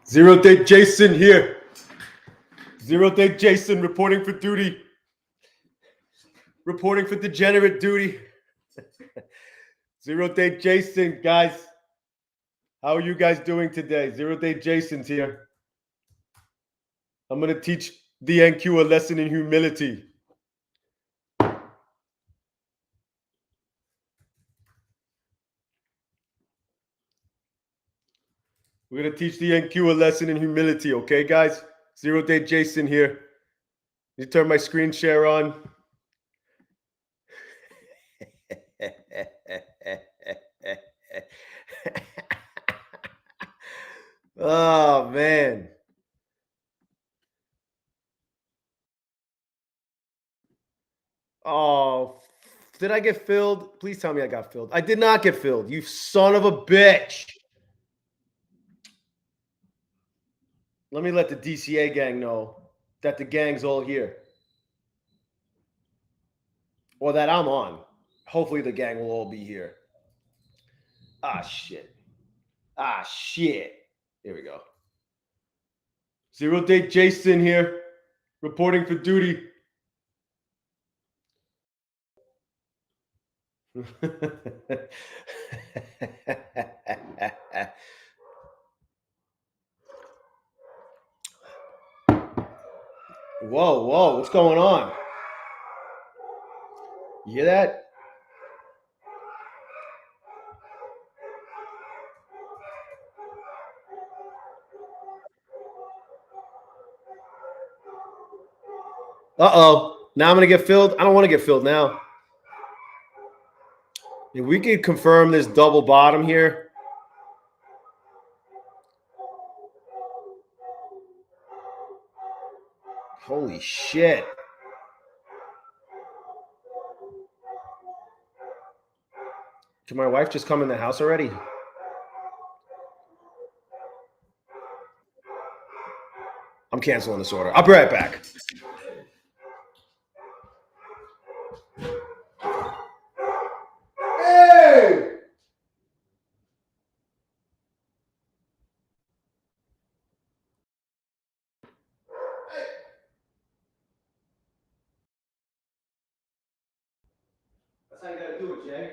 Zero Day Jason here. Zero Day Jason reporting for duty. Reporting for degenerate duty. Zero Day Jason, guys. How are you guys doing today? Zero Day Jason's here. I'm going to teach the NQ a lesson in humility. We're going to teach the NQ a lesson in humility, okay, guys? Zero Day Jason here. You turn my screen share on. Oh, man. Oh, did I get filled? Please tell me I got filled. I did not get filled. You son of a bitch. Let me let the DCA gang know that the gang's all here. Or that I'm on. Hopefully the gang will all be here. Ah, shit. Ah, shit. Here we go. Zero Day Jason here, reporting for duty. Whoa, whoa, what's going on? You hear that? Uh-oh. Now I'm going to get filled? I don't want to get filled now. If we could confirm this double bottom here. Holy shit. Can my wife just come in the house already? I'm canceling this order. I'll be right back. Hey! That's how you gotta do it, Jay.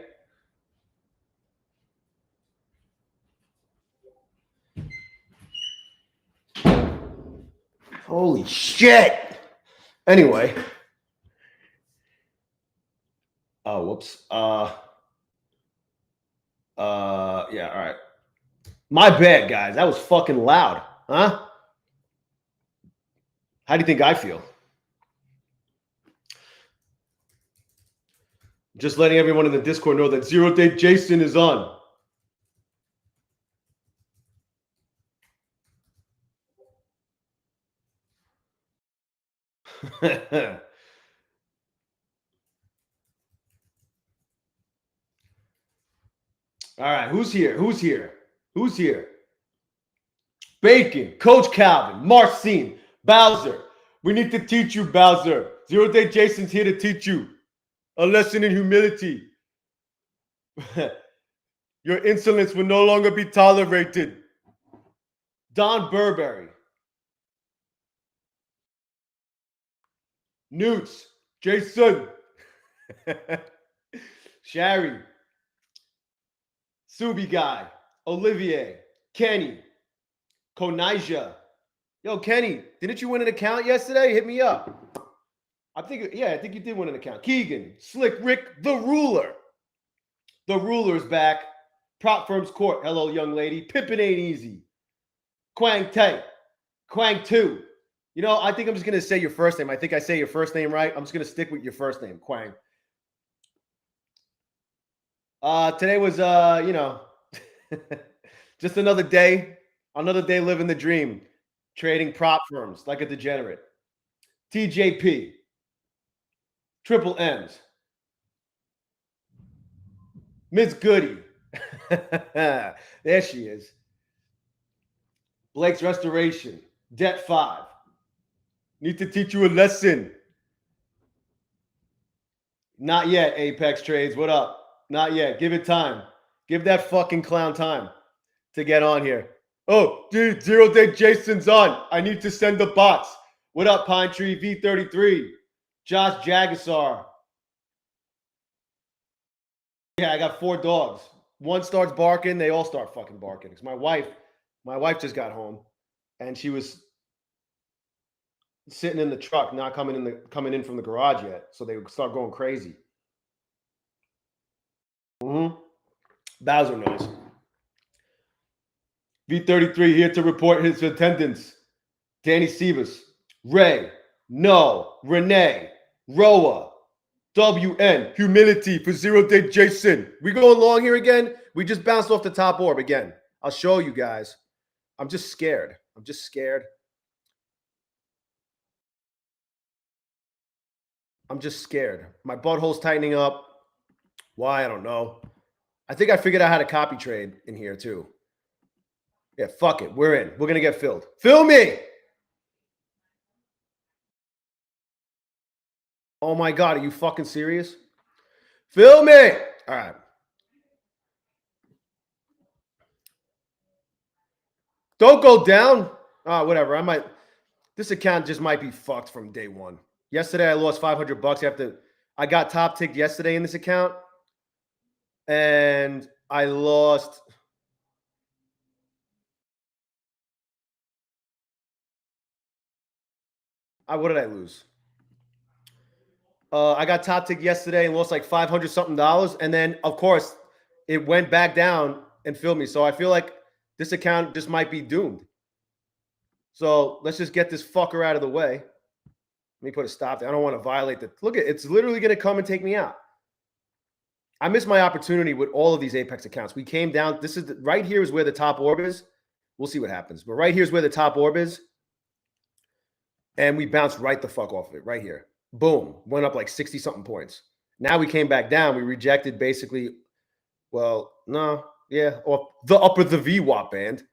Holy shit. Anyway. Oh, whoops. Yeah, all right. My bad, guys. That was fucking loud. Huh? How do you think I feel? Just letting everyone in the Discord know that Zero Day Jason is on. All right, who's here? Who's here? Who's here? Bacon, Coach Calvin, Marcin, Bowser. We need to teach you, Bowser. Zero Day Jason's here to teach you a lesson in humility. Your insolence will no longer be tolerated. Don Burberry. Newts, Jason. Sherry. Subi Guy, Olivier, Kenny, Konija. Yo, Kenny, didn't you win an account yesterday? Hit me up. I think you did win an account. Keegan, Slick Rick, The Ruler. The Ruler's back. Prop Firm's Court. Hello, young lady. Pippin ain't easy. Quang Tay. Quang 2. You know, I think I'm just going to say your first name. I think I say your first name right. I'm just going to stick with your first name, Quang. Today was, you know, just another day living the dream, trading prop firms like a degenerate. TJP, Triple M's, Miss Goody, there she is. Blake's Restoration, Debt 5. Need to teach you a lesson. Not yet, Apex Trades. What up? Not yet. Give it time. Give that fucking clown time to get on here. Oh, dude, 0-Day Jason's on. I need to send the bots. What up, Pine Tree V33? Josh Jagasar. Yeah, I got 4 dogs. One starts barking, they all start fucking barking. It's my wife just got home, and she was sitting in the truck, not coming in from the garage yet, so they would start going crazy. Bowser knows. V33 here to report his attendance. Danny Sivas, Ray, No, Renee, Roa, WN, humility for 0-Day Jason. We going long here again? We just bounced off the top orb again. I'll show you guys. I'm just scared. My butthole's tightening up. Why? I don't know. I think I figured out how to copy trade in here too. Yeah, fuck it. We're in. We're going to get filled. Fill me! Oh my God, are you fucking serious? Fill me! All right. Don't go down. Whatever. This account just might be fucked from day one. Yesterday, I lost $500 I got top ticked yesterday in this account. And I lost. What did I lose? I got top ticked yesterday and lost like $500 something. And then, of course, it went back down and filled me. So I feel like this account just might be doomed. So let's just get this fucker out of the way. Let me put a stop there. I don't want to violate the. Look, it's literally going to come and take me out. I missed my opportunity with all of these Apex accounts. We came down. Right here is where the top orb is. We'll see what happens. But right here is where the top orb is. And we bounced right the fuck off of it. Right here. Boom. Went up like 60-something points. Now we came back down. We rejected basically, well, no. Yeah. Or the upper the VWAP band.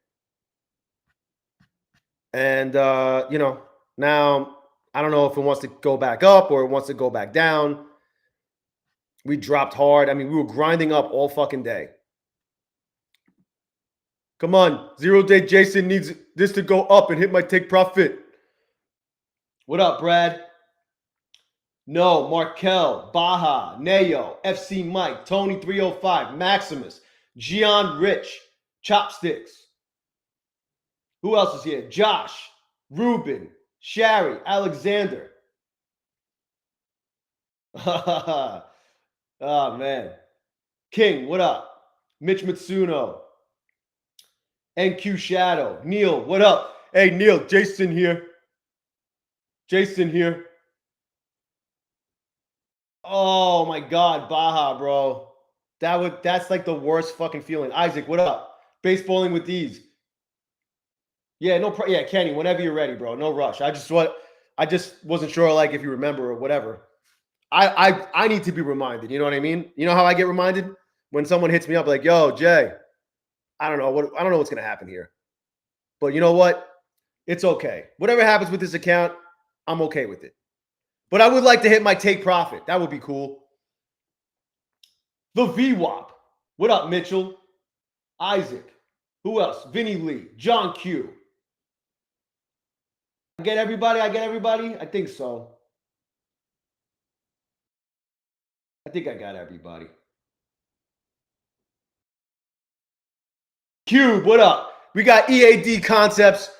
And, now I don't know if it wants to go back up or it wants to go back down. We dropped hard. I mean, we were grinding up all fucking day. Come on. 0-Day Jason needs this to go up and hit my take profit. What up, Brad? No, Markel, Baja, Neo, FC Mike, Tony 305, Maximus, Gian Rich, Chopsticks. Who else is here? Josh, Ruben, Shari, Alexander. Oh, man. King, what up? Mitch Mitsuno. NQ Shadow. Neil, what up? Hey, Neil, Jason here. Oh, my God, Baja, bro. That's like the worst fucking feeling. Isaac, what up? Baseballing with these. Yeah, yeah, Kenny, whenever you're ready, bro. No rush. I just wasn't sure, like, if you remember or whatever. I need to be reminded. You know what I mean? You know how I get reminded when someone hits me up like, "Yo, Jay, I don't know what's gonna happen here, but you know what? It's okay. Whatever happens with this account, I'm okay with it. But I would like to hit my take profit. That would be cool. The VWAP. What up, Mitchell? Isaac. Who else? Vinny Lee. John Q. I get everybody? I think so. I think I got everybody. Cube, what up? We got EAD Concepts.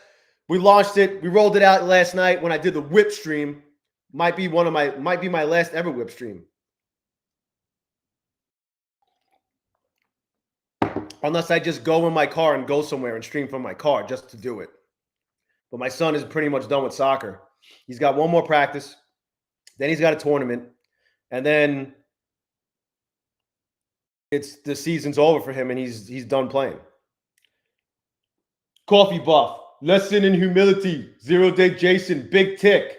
We launched it. We rolled it out last night when I did the whip stream. Might be my last ever whip stream. Unless I just go in my car and go somewhere and stream from my car just to do it. But my son is pretty much done with soccer. He's got one more practice. Then he's got a tournament. And then the season's over for him and he's done playing. Coffee Buff. Lesson in humility. 0-Day Jason. Big Tick.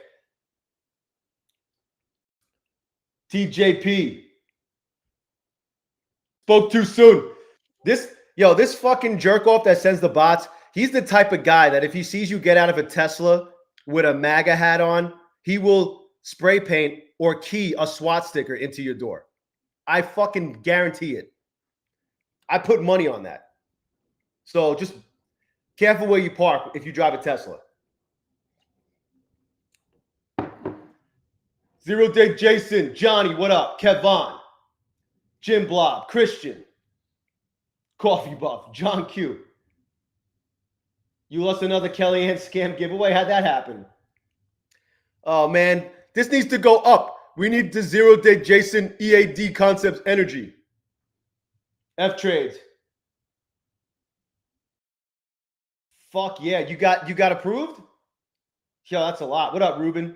TJP. Spoke too soon. This fucking jerk off that sends the bots, he's the type of guy that if he sees you get out of a Tesla with a MAGA hat on, he will spray paint or key a SWAT sticker into your door. I fucking guarantee it. I put money on that. So just Careful where you park if you drive a Tesla. Zero Day Jason, Johnny, what up? Kevon, Jim Blob, Christian, Coffee Buff, John Q. You lost another Kellyanne scam giveaway? How'd that happen? Oh, man. This needs to go up. We need the 0 Day Jason EAD Concepts energy. F trades. Fuck yeah. You got approved? Yo, that's a lot. What up, Ruben?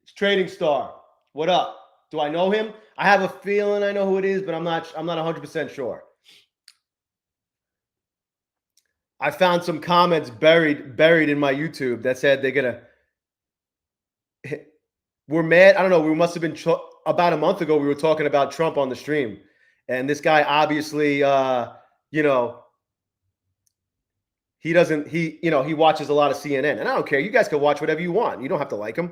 It's Trading Star. What up? Do I know him? I have a feeling I know who it is, but I'm not 100% sure. I found some comments buried in my YouTube that said they're gonna. We're mad. I don't know. We must have been about a month ago. We were talking about Trump on the stream, and this guy obviously, you know, he doesn't. He watches a lot of CNN, and I don't care. You guys can watch whatever you want. You don't have to like him.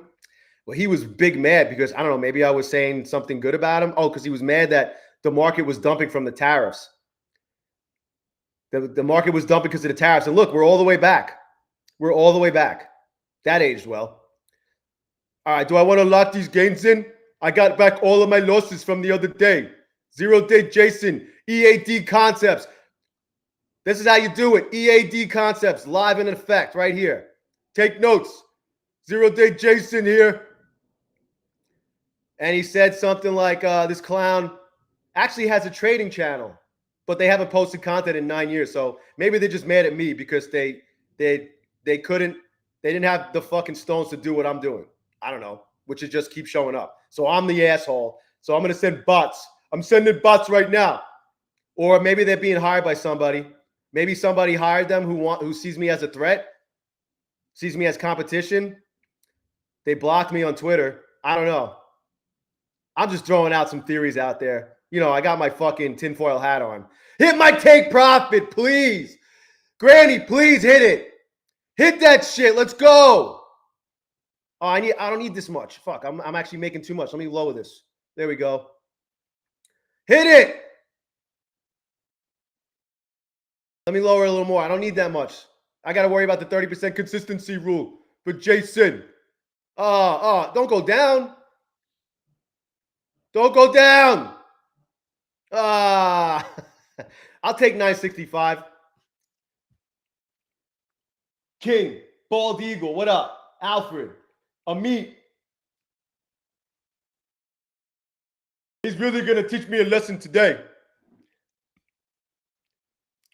Well, he was big mad because I don't know. Maybe I was saying something good about him. Oh, because he was mad that the market was dumping from the tariffs. The market was dumping because of the tariffs. And look, we're all the way back. We're all the way back. That aged well. All right, do I want to lock these gains in? I got back all of my losses from the other day. 0 Day Jason, EAD Concepts. This is how you do it. EAD Concepts, live in effect right here. Take notes. 0 Day Jason here. And he said something like, this clown actually has a trading channel, but they haven't posted content in 9 years. So maybe they're just mad at me because they didn't have the fucking stones to do what I'm doing. I don't know, which is just keep showing up. So I'm the asshole. So I'm going to send bots. I'm sending bots right now. Or maybe they're being hired by somebody. Maybe somebody hired them who sees me as a threat, sees me as competition. They blocked me on Twitter. I don't know. I'm just throwing out some theories out there. You know, I got my fucking tinfoil hat on. Hit my take profit, please. Granny, please hit it. Hit that shit. Let's go. Oh, I don't need this much. Fuck, I'm actually making too much. Let me lower this. There we go. Hit it. Let me lower it a little more. I don't need that much. I got to worry about the 30% consistency rule for Jason. Don't go down. Don't go down. I'll take 965. King, Bald Eagle, what up? Alfred, Amit. He's really going to teach me a lesson today.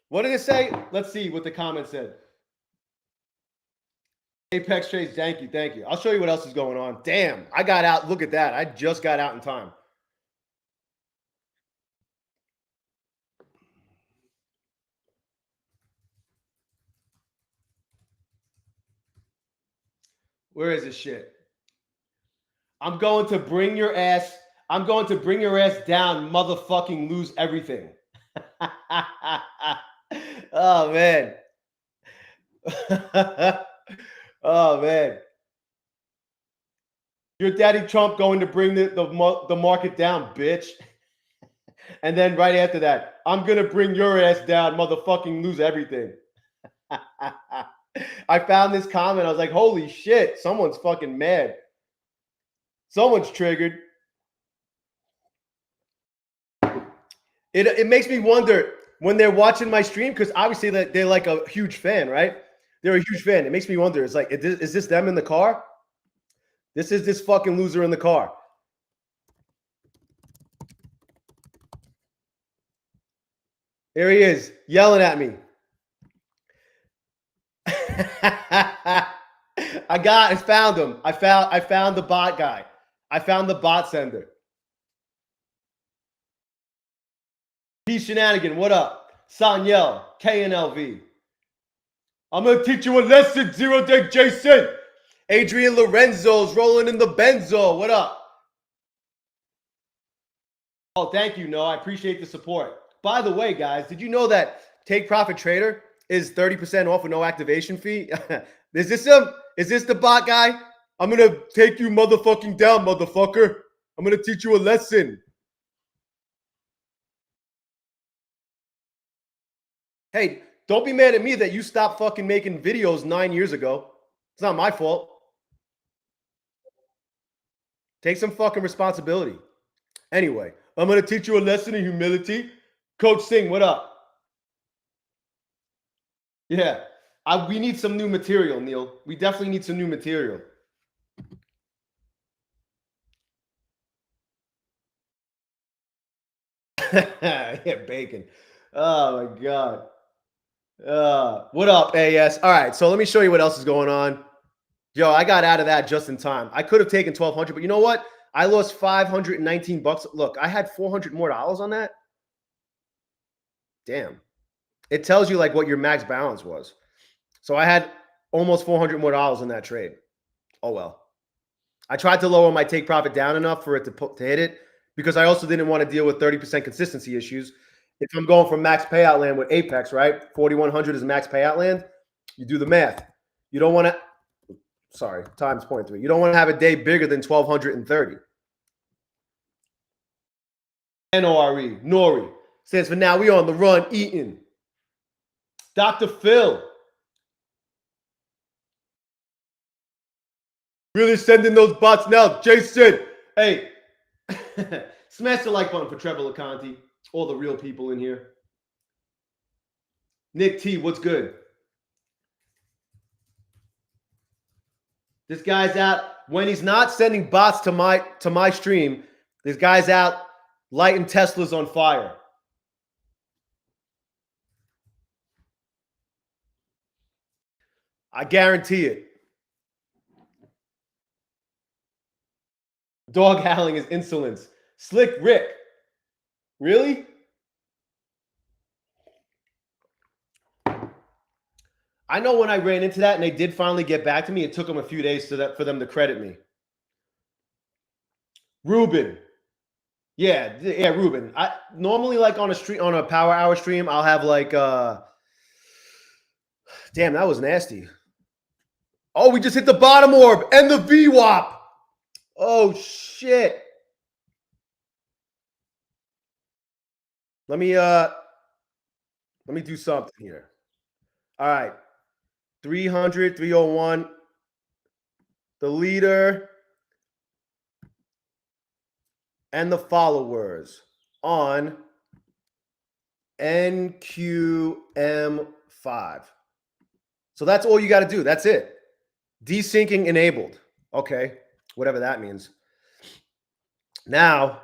What did it say? Let's see what the comment said. Apex Trades, thank you, thank you. I'll show you what else is going on. Damn, I got out. Look at that. I just got out in time. Where is this shit? I'm going to bring your ass down, motherfucking lose everything. Oh, man. Oh, man. Your daddy Trump going to bring the market down, bitch. And then right after that, I'm going to bring your ass down, motherfucking lose everything. I found this comment. I was like, holy shit, someone's fucking mad. Someone's triggered. It makes me wonder when they're watching my stream, because obviously they're like a huge fan, right? They're a huge fan. It makes me wonder. It's like, is this them in the car? This is this fucking loser in the car. Here he is, yelling at me. I found him. I found the bot guy. I found the bot sender. P Shenanigan, what up? Sanyel, KNLV. I'm gonna teach you a lesson, 0 Day Jason. Adrian Lorenzo's rolling in the benzo. What up? Oh, thank you, No. I appreciate the support. By the way, guys, did you know that Take Profit Trader is 30% off with no activation fee? Is this him? Is this the bot guy? I'm going to take you motherfucking down, motherfucker. I'm going to teach you a lesson. Hey, don't be mad at me that you stopped fucking making videos 9 years ago. It's not my fault. Take some fucking responsibility. Anyway, I'm going to teach you a lesson in humility. Coach Singh, what up? Yeah. We need some new material, Neil. We definitely need some new material. Yeah, bacon. Oh my God. What up, AS? All right, so let me show you what else is going on. Yo, I got out of that just in time. I could have taken 1,200, but you know what? I lost 519 bucks. Look, I had 400 more dollars on that. Damn. It tells you like what your max balance was. So I had almost 400 more dollars in that trade. Oh well. I tried to lower my take profit down enough for it to hit it because I also didn't want to deal with 30% consistency issues. If I'm going from max payout land with Apex, right? 4,100 is max payout land. You do the math. You don't want to, sorry, times 0.3. You don't want to have a day bigger than 1,230. N-O-R-E, Nori. Stands for now we on the run eating. Dr. Phil. Really sending those bots now. Jason, hey, smash the like button for Trevor LeConte. All the real people in here. Nick T, what's good? This guy's out. When he's not sending bots to my stream, this guy's out lighting Teslas on fire. I guarantee it. Dog howling is insolence. Slick Rick. Really? I know when I ran into that and they did finally get back to me, it took them a few days for them to credit me. Ruben. Yeah, Ruben. I normally like on a power hour stream, I'll have like damn, that was nasty. Oh, we just hit the bottom orb and the VWAP. Oh shit. Let me do something here. All right. 300, 301. The leader and the followers on NQM5. So that's all you got to do. That's it. Desyncing enabled. Okay. Whatever that means. Now,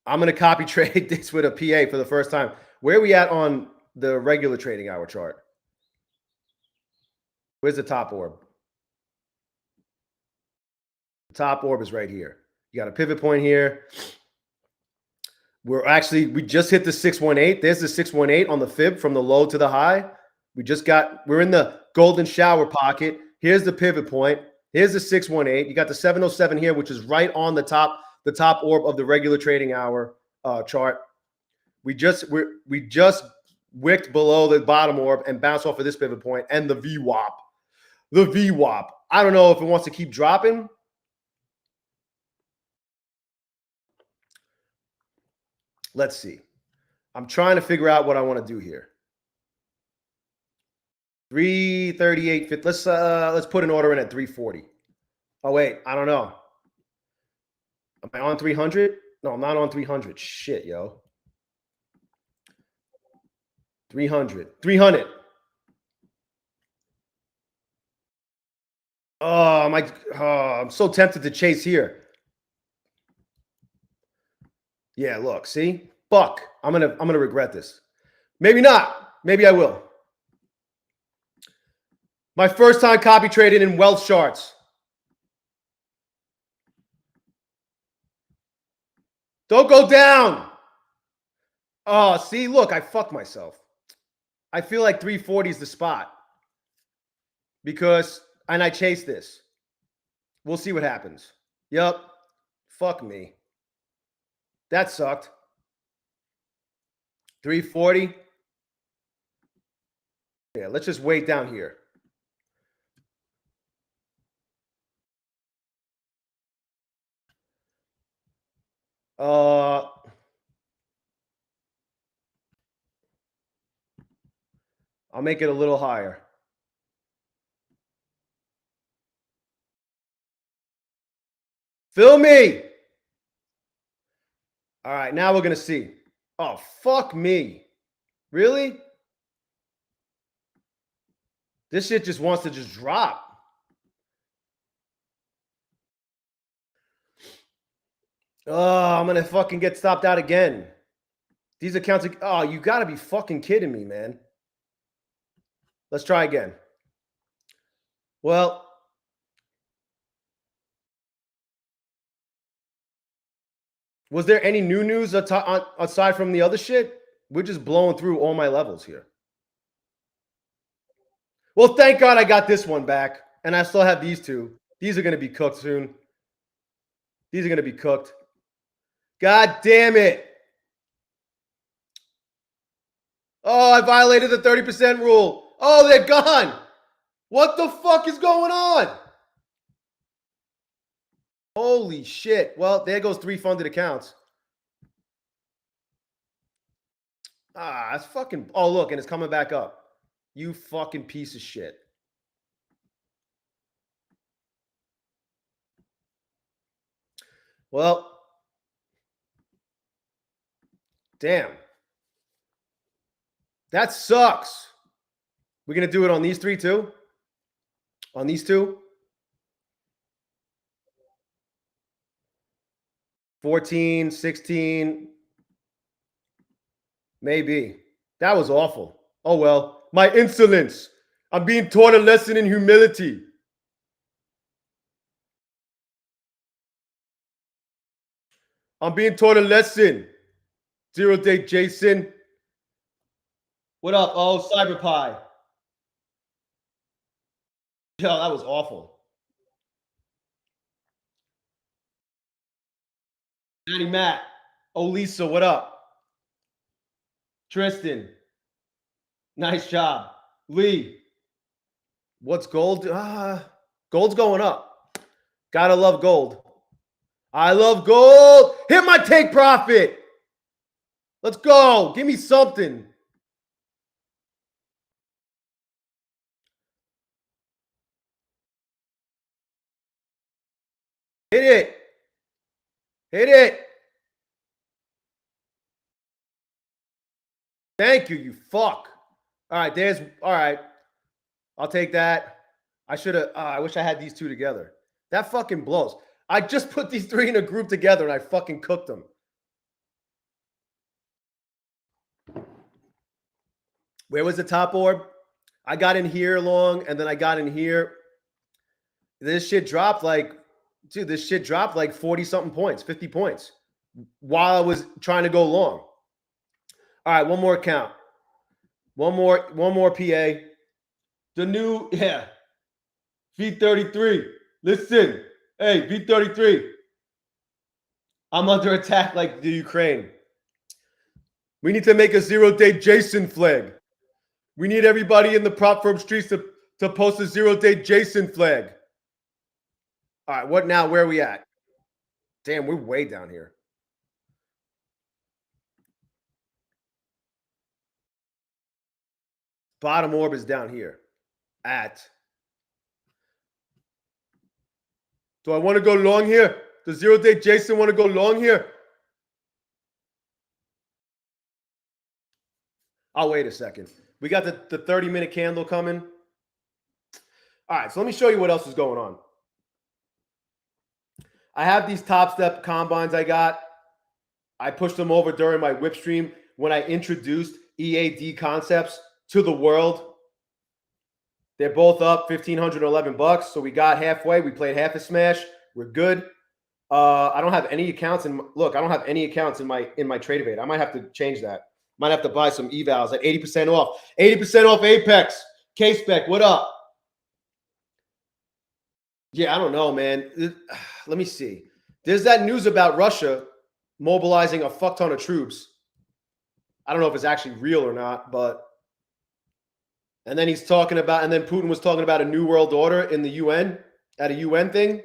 I'm going to copy trade this with a PA for the first time. Where are we at on the regular trading hour chart? Where's the top orb? The top orb is right here. You got a pivot point here. We just hit the 618. There's the 618 on the fib from the low to the high. We're in the golden shower pocket. Here's the pivot point. Here's the 618. You got the 707 here, which is right on the top orb of the regular trading hour chart. We just wicked below the bottom orb and bounced off of this pivot point and the VWAP. The VWAP. I don't know if it wants to keep dropping. Let's see. I'm trying to figure out what I want to do here. 338. Let's put an order in at 340. Oh wait, I don't know. Am I on 300? No, I'm not on 300. Shit, yo. 300. Oh, I'm so tempted to chase here. Yeah, look, see? Fuck. I'm gonna regret this. Maybe not. Maybe I will. My first time copy trading in wealth charts. Don't go down. Oh, see, look, I fucked myself. I feel like 340 is the spot. And I chase this. We'll see what happens. Yep. Fuck me. That sucked. 340. Yeah, let's just wait down here. I'll make it a little higher. Fill me. All right, now we're going to see. Oh, fuck me. Really? This shit just wants to just drop. Oh, I'm going to fucking get stopped out again. These accounts are, oh, you got to be fucking kidding me, man. Let's try again. Well, was there any new news aside from the other shit? We're just blowing through all my levels here. Well, thank God I got this one back, and I still have these two. These are going to be cooked soon. These are going to be cooked. God damn it. Oh, I violated the 30% rule. Oh, they're gone. What the fuck is going on? Holy shit. Well, there goes 3 funded accounts. Ah, it's fucking. Oh, look, and it's coming back up. You fucking piece of shit. Well, damn. That sucks. We're going to do it on these 3 too? On these 2? 14, 16. Maybe. That was awful. Oh, well. My insolence. I'm being taught a lesson in humility. I'm being taught a lesson. Zero Day Jason. What up? Oh, CyberPie. Yo, that was awful. Danny Matt. Oh, Lisa, what up? Tristan. Nice job. Lee. What's gold? Gold's going up. Gotta love gold. I love gold. Hit my take profit. Let's go. Give me something. Hit it. Hit it. Thank you, you fuck. All right, there's, all right. I'll take that. I should have, I wish I had these 2 together. That fucking blows. I just put these 3 in a group together and I fucking cooked them. Where was the top orb? I got in here long and then I got in here. This shit dropped like, dude, this shit dropped like 40 something points, 50 points while I was trying to go long. All right, one more account. One more PA. The new, yeah. V33. Listen. Hey, V33. I'm under attack like the Ukraine. We need to make a 0-day Jason flag. We need everybody in the prop firm streets to post a 0-day Jason flag. All right, what now? Where are we at? Damn, we're way down here. Bottom orb is down here. Do I want to go long here? Does 0-day Jason want to go long here? I'll wait a second. We got the 30-minute candle coming. All right, so let me show you what else is going on. I have these Top Step combines I got. I pushed them over during my whip stream when I introduced EAD Concepts to the world. They're both up $1,511. So we got halfway. We played half a smash. We're good. I don't have any accounts in. Look, I don't have any accounts in my trade evade. I might have to change that. Might have to buy some evals at 80% off. 80% off Apex. K-Spec, what up? Yeah, I don't know, man. Let me see. There's that news about Russia mobilizing a fuck ton of troops. I don't know if it's actually real or not, but. And then he's talking about, and then Putin was talking about a new world order in the UN, at a UN thing.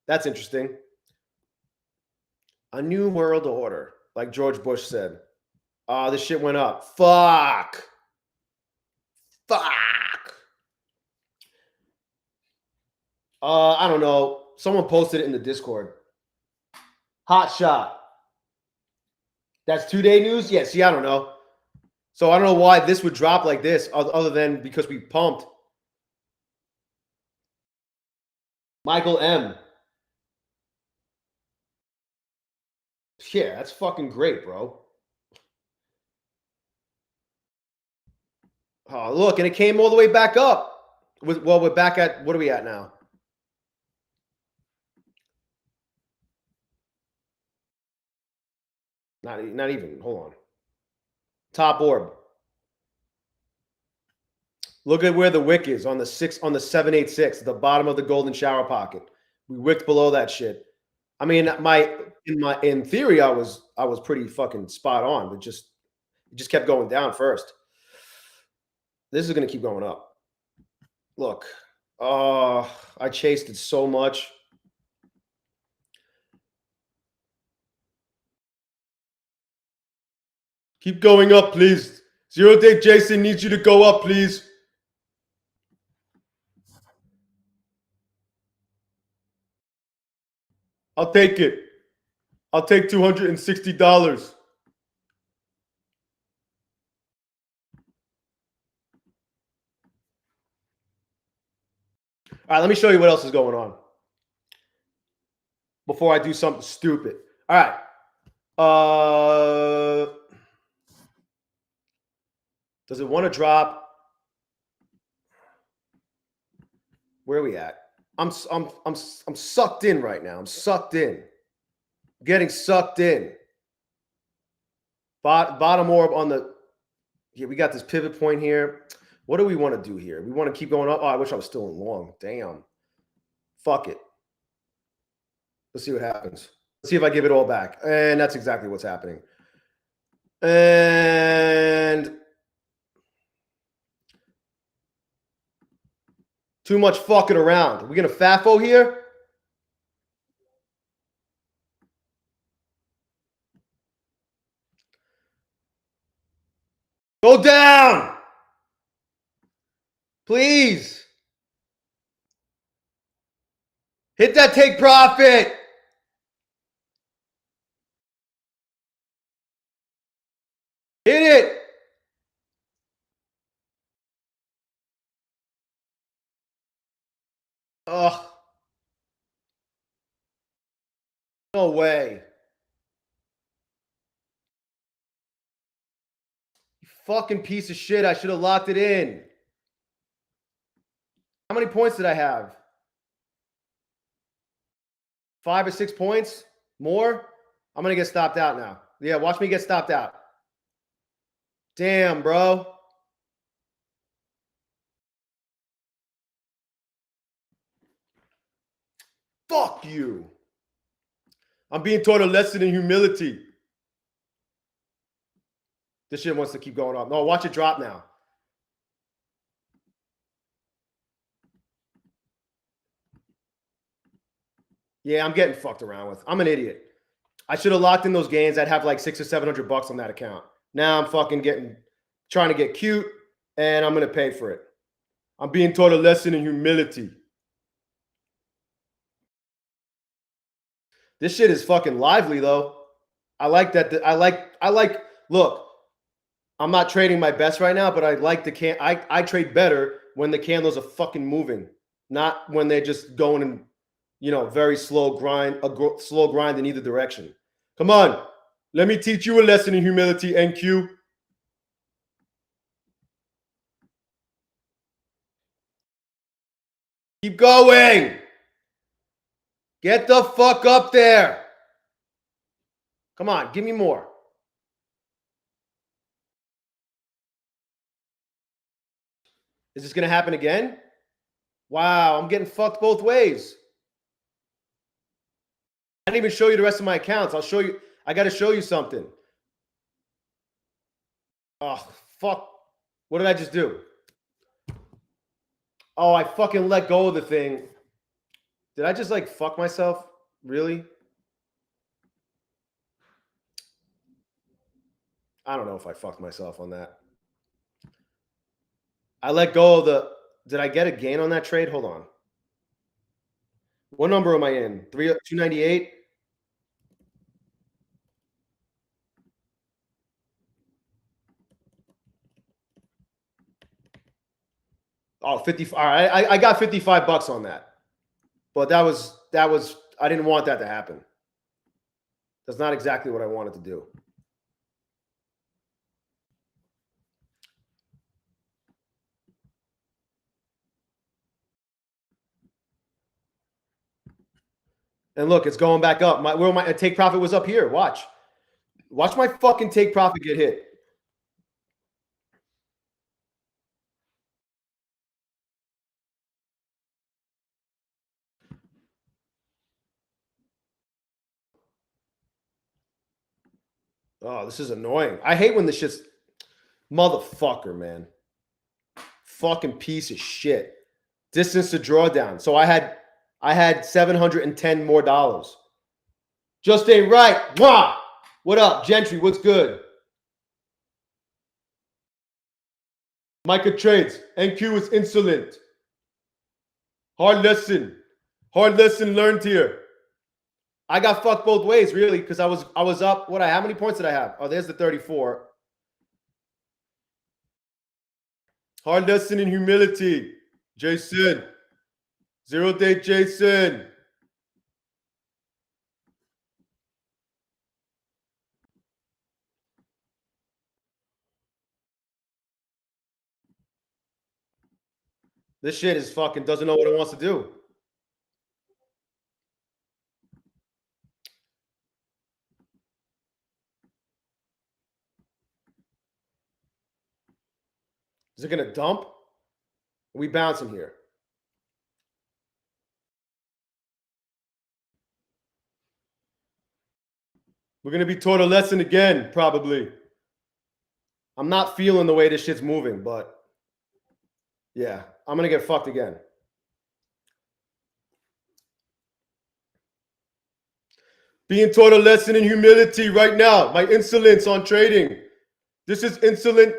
That's interesting. A new world order, like George Bush said. Oh, this shit went up. Fuck. Fuck. I don't know. Someone posted it in the Discord. Hot shot. That's 2-day news? Yeah, see, I don't know. So I don't know why this would drop like this other than because we pumped. Michael M. Yeah, that's fucking great, bro. Oh, look, and it came all the way back up. Well, we're back at, what are we at now? Not even. Hold on. Top orb. Look at where the wick is on the 786, the bottom of the golden shower pocket. We wicked below that shit. I mean, in theory, I was pretty fucking spot on, but it just kept going down first. This is gonna keep going up. Look, I chased it so much. Keep going up, please. Zero Day Jason needs you to go up, please. I'll take it. I'll take $260. All right, let me show you what else is going on before I do something stupid. All right. Does it want to drop? Where are we at? I'm sucked in right now. I'm sucked in. Getting sucked in. Bottom orb on the. Yeah, we got this pivot point here. What do we want to do here? We want to keep going up. Oh, I wish I was still in long. Damn. Fuck it. Let's see what happens. Let's see if I give it all back. And that's exactly what's happening. And too much fucking around. Are we going to FAFO here? Go down. Please. Hit that take profit. Hit it. Ugh. No way. You fucking piece of shit. I should have locked it in. How many points did I have? 5 or 6 points? More? I'm going to get stopped out now. Yeah, watch me get stopped out. Damn, bro. Fuck you. I'm being taught a lesson in humility. This shit wants to keep going up. No, watch it drop now. Yeah, I'm getting fucked around with. I'm an idiot. I should have locked in those gains. I'd have like $600 or $700 on that account. Now I'm fucking trying to get cute, and I'm going to pay for it. I'm being taught a lesson in humility. This shit is fucking lively, though. I like that. Look, I'm not trading my best right now, but I like the I trade better when the candles are fucking moving, not when they're just going in, very slow grind, slow grind in either direction. Come on, let me teach you a lesson in humility, NQ. Keep going. Get the fuck up there. Come on, give me more. Is this going to happen again? Wow, I'm getting fucked both ways. I didn't even show you the rest of my accounts. I'll show you. I got to show you something. Oh, fuck. What did I just do? Oh, I fucking let go of the thing. Did I just like fuck myself? Really? I don't know if I fucked myself on that. I let go of the. Did I get a gain on that trade? Hold on. What number am I in? 298? Oh, 50. All right, I got $55 on that. But that was I didn't want that to happen. That's not exactly what I wanted to do. And look, it's going back up. Where my take profit was up here. Watch my fucking take profit get hit. Oh, this is annoying. I hate when this shit's motherfucker, man. Fucking piece of shit. Distance to drawdown. So I had $710 more dollars. Just ain't right. Mwah! What up, Gentry? What's good? Micah trades. NQ is insolent. Hard lesson learned here. I got fucked both ways, really, because I was up. How many points did I have? Oh, there's the 34. Hard lesson in humility. Jason. 0 day Jason. This shit is fucking doesn't know what it wants to do. Is it gonna dump? Are we bouncing here? We're gonna be taught a lesson again, probably. I'm not feeling the way this shit's moving, but yeah, I'm gonna get fucked again. Being taught a lesson in humility right now. My insolence on trading. This is insolent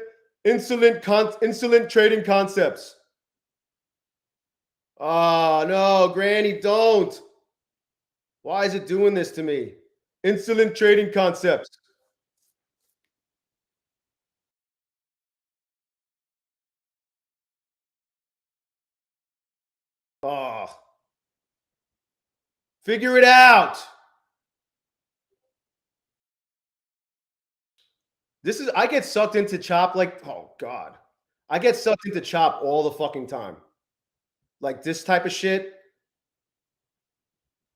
trading concepts. Oh, no, Granny, don't. Why is it doing this to me? Insolent trading concepts. Oh. Figure it out. I get sucked into chop like, oh God. I get sucked into chop all the fucking time. Like this type of shit.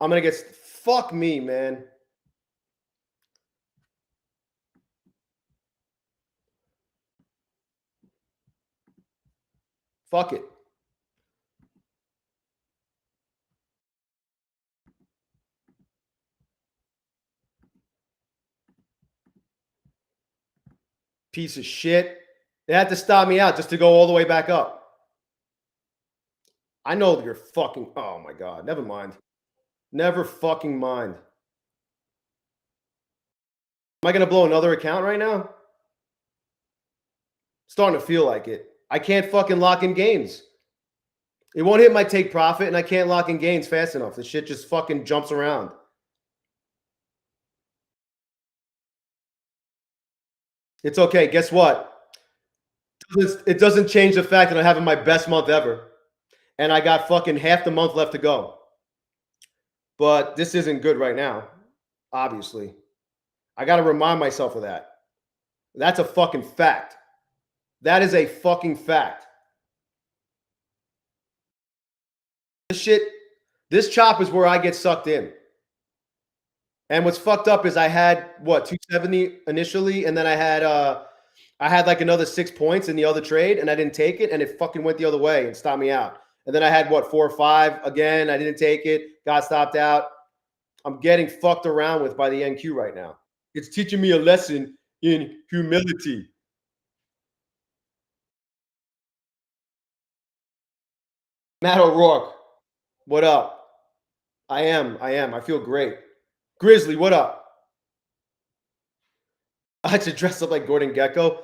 I'm gonna get, fuck me, man. Fuck it. Piece of shit. They had to stop me out just to go all the way back up. I know you're fucking, oh my God. Never mind. Never fucking mind. Am I going to blow another account right now? Starting to feel like it. I can't fucking lock in gains. It won't hit my take profit, and I can't lock in gains fast enough. The shit just fucking jumps around. It's okay. Guess what? It doesn't change the fact that I'm having my best month ever. And I got fucking half the month left to go. But this isn't good right now, obviously. I got to remind myself of that. That's a fucking fact. That is a fucking fact. This chop is where I get sucked in. And what's fucked up is I had, 270 initially, and then I had like another 6 points in the other trade, and I didn't take it, and it fucking went the other way and stopped me out. And then I had 4 or 5 again. I didn't take it, got stopped out. I'm getting fucked around with by the NQ right now. It's teaching me a lesson in humility. Matt O'Rourke, what up? I am. I feel great. Grizzly, what up? I had to dress up like Gordon Gekko.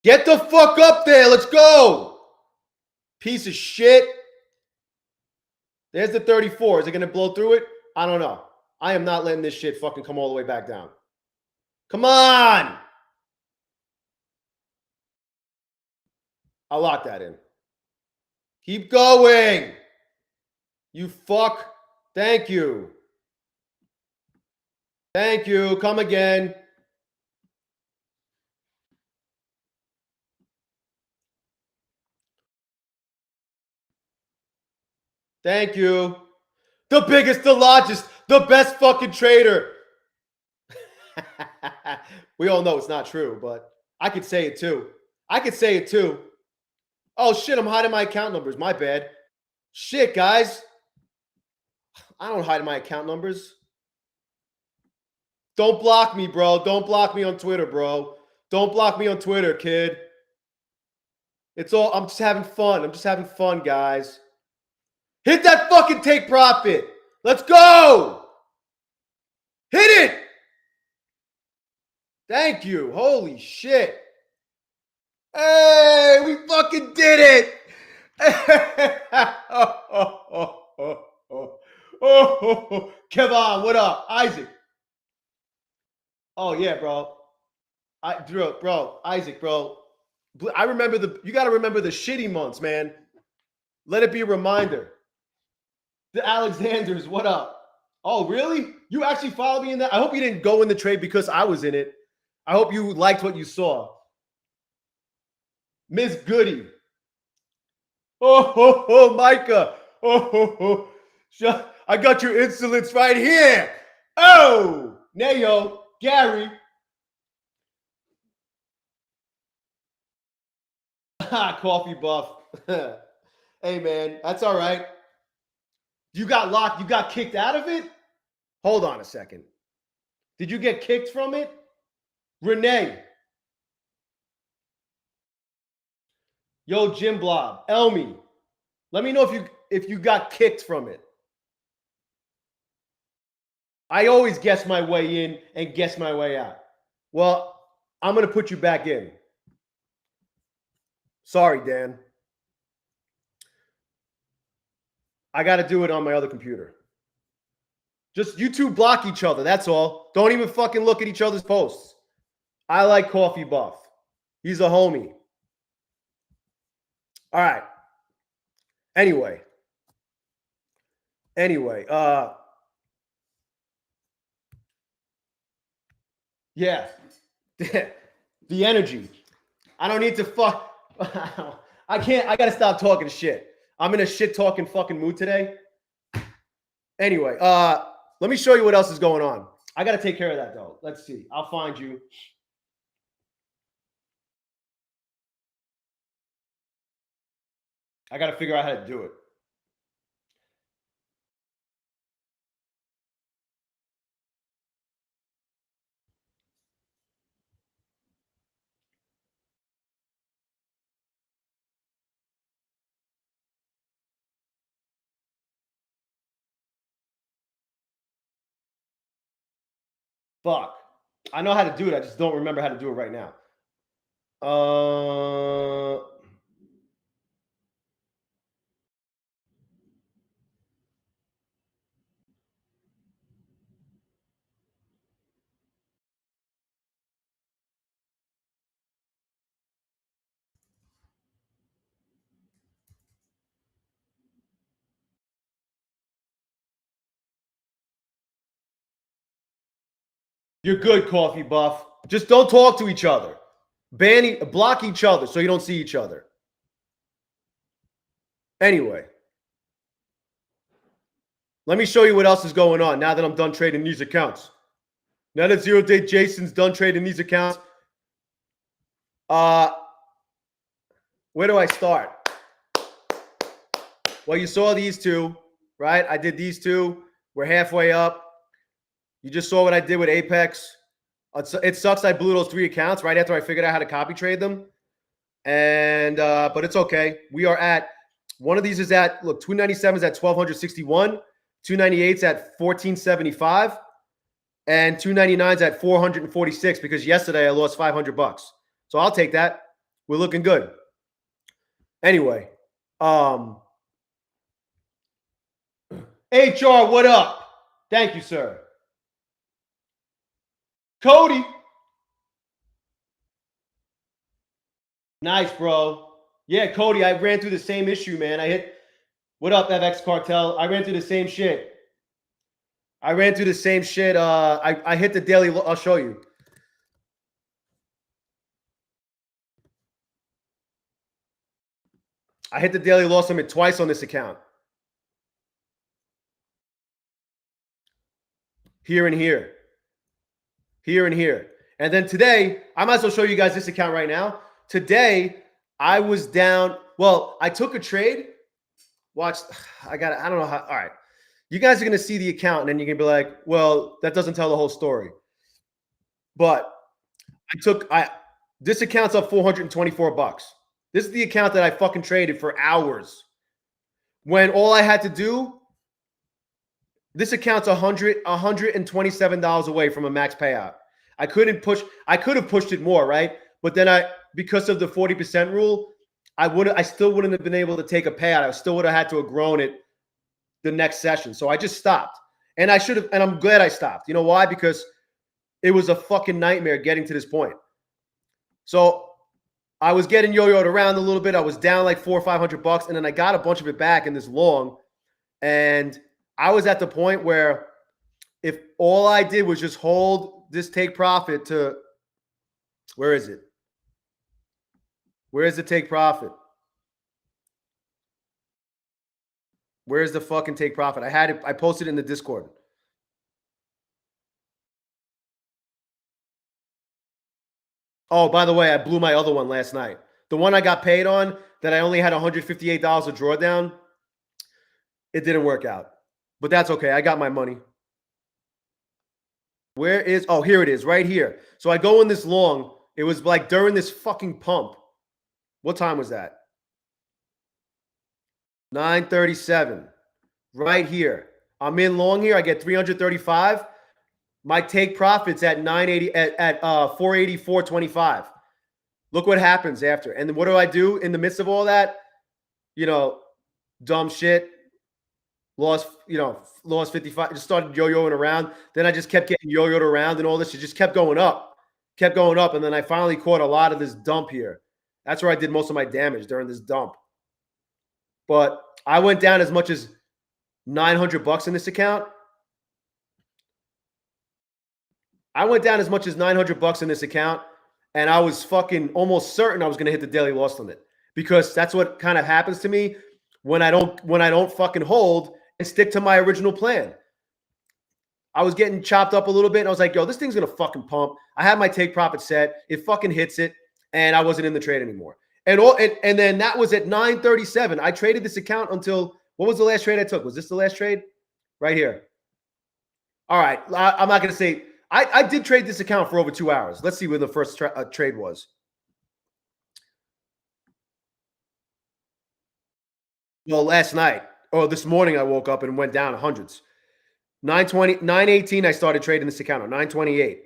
Get the fuck up there. Let's go. Piece of shit. There's the 34. Is it going to blow through it? I don't know. I am not letting this shit fucking come all the way back down. Come on. I'll lock that in. Keep going. You fuck. Thank you. Thank you. Come again. Thank you. The biggest, the largest, the best fucking trader. We all know it's not true, but I could say it too. I could say it too. Oh, shit, I'm hiding my account numbers. My bad. Shit, guys. I don't hide my account numbers. Don't block me, bro. Don't block me on Twitter, bro. Don't block me on Twitter, kid. It's all, I'm just having fun. I'm just having fun, guys. Hit that fucking take profit. Let's go. Hit it. Thank you. Holy shit. Hey, we fucking did it. Kevon, what up? Isaac. Oh, yeah, bro. Isaac, bro. I remember you got to remember the shitty months, man. Let it be a reminder. The Alexanders, what up? Oh, really? You actually followed me in that? I hope you didn't go in the trade because I was in it. I hope you liked what you saw. Miss Goody. Oh, Micah. Oh. I got your insolence right here. Oh, Nayo, Gary. Coffee buff. Hey, man, that's all right. You got locked. You got kicked out of it? Hold on a second. Did you get kicked from it? Renee. Yo, Jim Blob. Elmi. Let me know if you got kicked from it. I always guess my way in and guess my way out. Well, I'm going to put you back in. Sorry, Dan. I got to do it on my other computer. Just you two block each other. That's all. Don't even fucking look at each other's posts. I like Coffee Buff. He's a homie. All right. Anyway. Yeah. The energy. I don't need to fuck. I can't. I got to stop talking shit. I'm in a shit talking fucking mood today. Anyway, let me show you what else is going on. I got to take care of that, though. Let's see. I'll find you. I got to figure out how to do it. Fuck. I know how to do it. I just don't remember how to do it right now. You're good, Coffee Buff. Just don't talk to each other. Block each other so you don't see each other. Anyway. Let me show you what else is going on now that I'm done trading these accounts. Now that Zero Day Jason's done trading these accounts. Where do I start? Well, you saw these two, right? I did these two. We're halfway up. You just saw what I did with Apex. It sucks I blew those 3 accounts right after I figured out how to copy trade them. And but it's okay. We are at, one of these is at, look, 297 is at 1,261. 298 is at 1,475. And 299 is at 446 because yesterday I lost $500. So I'll take that. We're looking good. Anyway, HR, what up? Thank you, sir. Cody. Nice, bro. Yeah, Cody, I ran through the same issue, man. What up, FX Cartel? I ran through the same shit. I hit the daily. I'll show you. I hit the daily loss limit twice on this account. Here and here. Here and here. And then today, I might as well show you guys this account right now. Today, I was down. Well, I took a trade. Watch. I don't know how. All right. You guys are going to see the account and then you're going to be like, well, that doesn't tell the whole story. But this account's up $424. This is the account that I fucking traded for hours. When all I had to do, this account's $127 away from a max payout. I could have pushed it more, right? But then because of the 40% rule, I still wouldn't have been able to take a payout. I still would have had to have grown it the next session. So I just stopped. And I'm glad I stopped. You know why? Because it was a fucking nightmare getting to this point. So I was getting yo-yoed around a little bit. I was down like $400 or $500, and then I got a bunch of it back in this long. And I was at the point where if all I did was just hold this take profit to, where is it? Where is the take profit? Where's the fucking take profit? I posted it in the Discord. Oh, by the way, I blew my other one last night. The one I got paid on that I only had $158 of drawdown, it didn't work out. But that's okay. I got my money. Here it is, right here. So I go in this long. It was like during this fucking pump. What time was that? 9:37. Right here. I'm in long here. I get 335. My take profits at 980 at 484.25. Look what happens after. And then what do I do in the midst of all that? Dumb shit. Lost 55. Just started yo-yoing around. Then I just kept getting yo-yoed around and all this. It just kept going up. And then I finally caught a lot of this dump here. That's where I did most of my damage during this dump. But I went down as much as $900 in this account. I went down as much as $900 in this account, and I was fucking almost certain I was going to hit the daily loss limit, because that's what kind of happens to me when I don't fucking hold and stick to my original plan. I was getting chopped up a little bit, and I was like, yo, this thing's going to fucking pump. I had my take profit set. It fucking hits it, and I wasn't in the trade anymore. And then that was at 9:37. I traded this account until, what was the last trade I took? Was this the last trade? Right here. All right. I'm not going to say. I did trade this account for over 2 hours. Let's see when the first trade was. Well, last night or this morning, I woke up and went down hundreds. 9:18, I started trading this account on 9:28.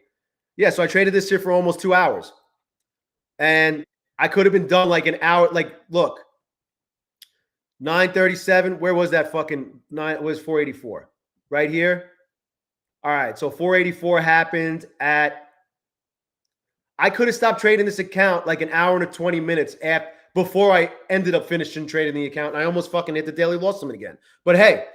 Yeah, so I traded this here for almost 2 hours. And I could have been done like an hour. Like, look, 9:37. Where was that fucking nine? It was 484 right here. All right, so 484 happened at. I could have stopped trading this account like an hour and 20 minutes before I ended up finishing trading the account. And I almost fucking hit the daily loss limit again. But hey,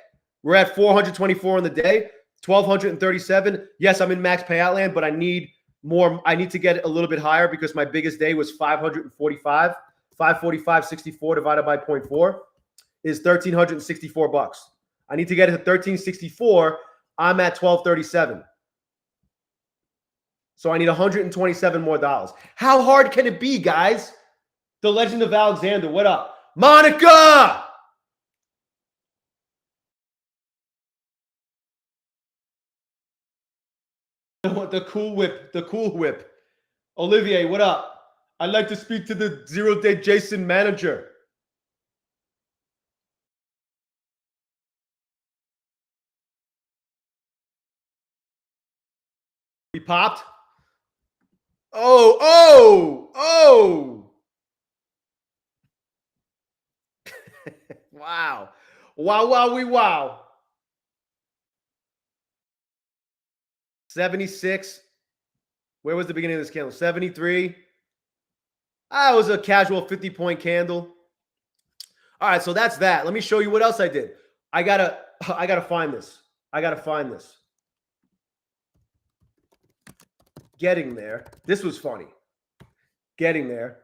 we're at 424 on the day, 1,237. Yes, I'm in max payout land, but I need more. I need to get it a little bit higher because my biggest day was 545. 545.64 divided by 0.4 is $1,364. I need to get it to 1,364. I'm at 1,237. So I need $127 more dollars. How hard can it be, guys? The Legend of Alexander, what up? Monica! The cool whip. Olivier, what up? I'd like to speak to the Zero Day Jason manager. He popped. Oh. Wow. Wow, wow, we wow. 76. Where was the beginning of this candle? 73. Ah, it was a casual 50-point candle. All right, so that's that. Let me show you what else I did. I gotta find this. I gotta find this. Getting there. This was funny. Getting there.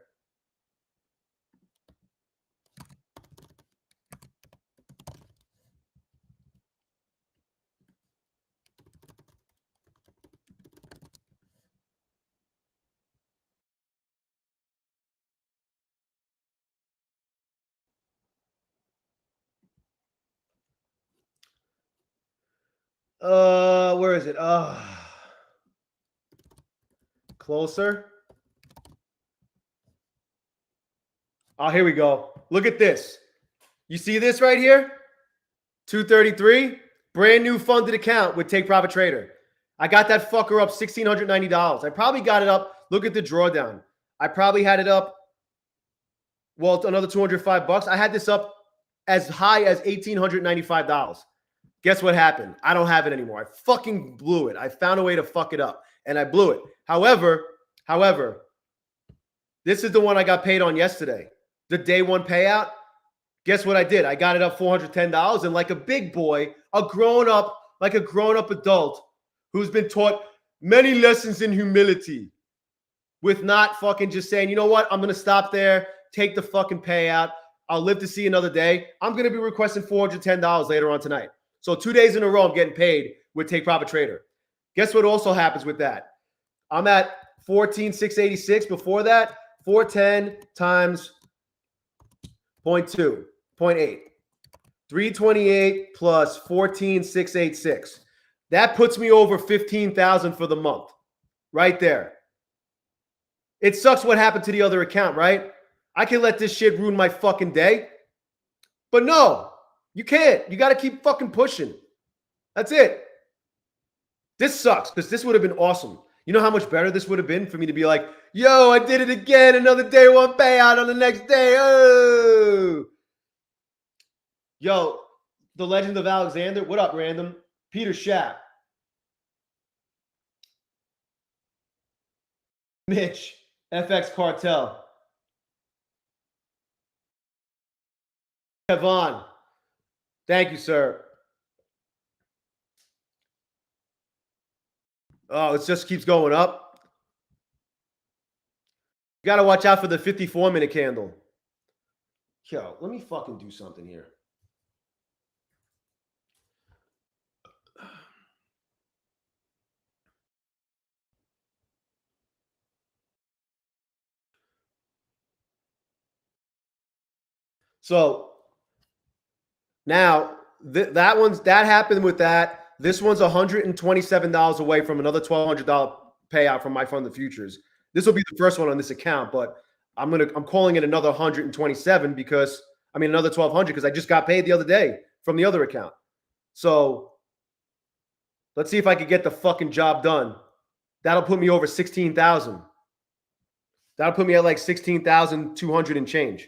Where is it? Closer. Oh, here we go. Look at this. You see this right here? 233. Brand new funded account with Take Profit Trader. I got that fucker up $1,690. I probably got it up. Look at the drawdown. I probably had it up. Well, another 205 bucks. I had this up as high as $1,895. Guess what happened? I don't have it anymore. I fucking blew it. I found a way to fuck it up, and I blew it. However, this is the one I got paid on yesterday. The day one payout. Guess what I did? I got it up $410, and like a big boy, a grown up adult who's been taught many lessons in humility, with not fucking just saying, you know what, I'm gonna stop there, take the fucking payout. I'll live to see another day. I'm gonna be requesting $410 later on tonight. So 2 days in a row, I'm getting paid with Take Profit Trader. Guess what also happens with that? I'm at 14,686. Before that, 410 times 0.2, 0.8. 328 plus 14,686. That puts me over 15,000 for the month. Right there. It sucks what happened to the other account, right? I can let this shit ruin my fucking day. But no, you can't. You got to keep fucking pushing. That's it. This sucks because this would have been awesome. You know how much better this would have been for me to be like, yo, I did it again. Another day one payout on the next day. Oh. Yo, the Legend of Alexander. What up, random? Peter Schaap. Mitch, FX Cartel. Kevon. Thank you, sir. Oh, it just keeps going up. You got to watch out for the 54-minute candle. Yo, let me fucking do something here. So now that happened with that. This one's $127 away from another $1,200 payout from my fund of futures. This will be the first one on this account, but I'm calling it another 127 because another 1,200 because I just got paid the other day from the other account. So let's see if I could get the fucking job done. That'll put me over 16,000. That'll put me at like 16,200 and change.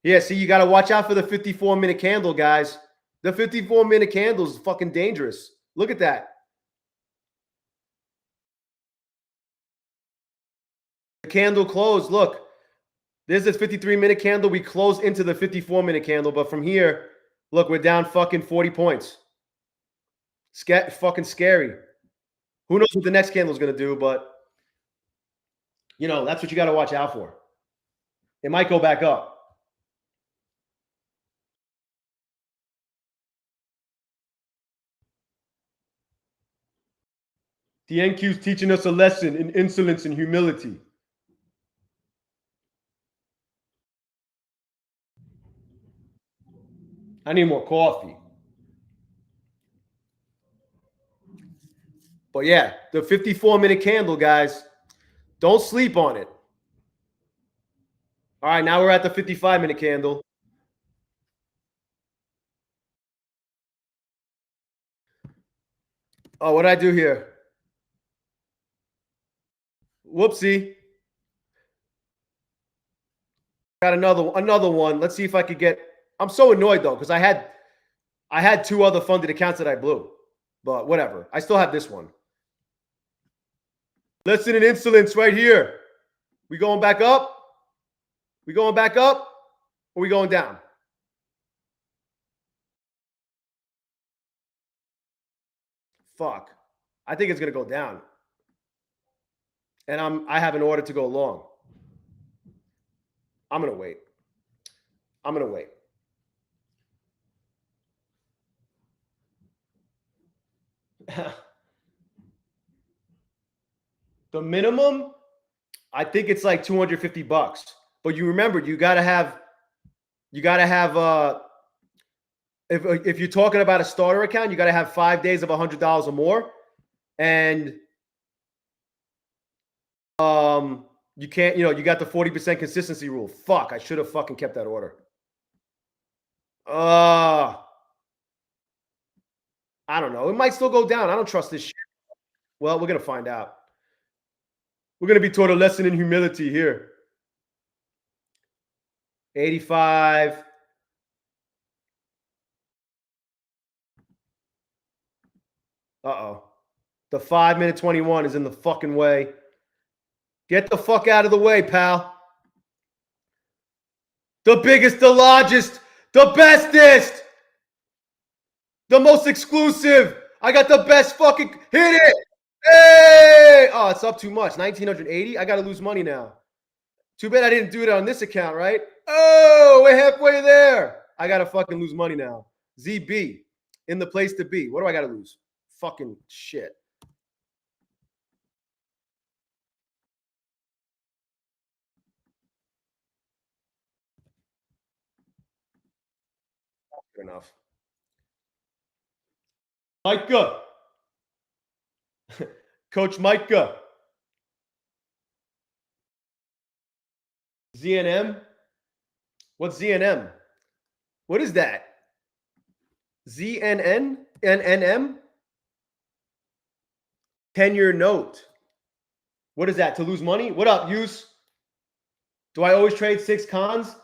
Yeah, see, you got to watch out for the 54-minute candle, guys. The 54-minute candle is fucking dangerous. Look at that. The candle closed. Look, there's this 53-minute candle. We closed into the 54-minute candle, but from here, look, we're down fucking 40 points. Fucking scary. Who knows what the next candle is going to do, but, that's what you got to watch out for. It might go back up. The NQ is teaching us a lesson in insolence and humility. I need more coffee. But yeah, the 54-minute candle, guys, don't sleep on it. All right, now we're at the 55-minute candle. Oh, what did I do here? Whoopsie. Got another one. Let's see if I could get I'm so annoyed though because I had 2 other funded accounts that I blew, but whatever. I still have this one. Lesson in insolence right here. We going back up? We going back up? Or we going down? Fuck. I think it's gonna go down. And I have an order to go long. I'm gonna wait. I'm gonna wait. The minimum, I think it's like $250. But you remember, you gotta have if you're talking about a starter account, you gotta have 5 days of $100 or more. And you can't, you got the 40% consistency rule. Fuck, I should have fucking kept that order. I don't know. It might still go down. I don't trust this shit. Well, we're gonna find out. We're gonna be taught a lesson in humility here. 85. Uh-oh. The 5-minute 21 is in the fucking way. Get the fuck out of the way, pal. The biggest, the largest, the bestest, the most exclusive. I got the best fucking, hit it. Hey! Oh, it's up too much. 1980. I got to lose money now. Too bad I didn't do it on this account, right? Oh, we're halfway there. I got to fucking lose money now. ZB in the place to be. What do I got to lose? Fucking shit. Good enough. Micah. Coach Micah. ZNM? What's ZNM? What is that? ZNN? NNM? 10-year note. What is that? To lose money? What up, Use? Do I always trade 6 cons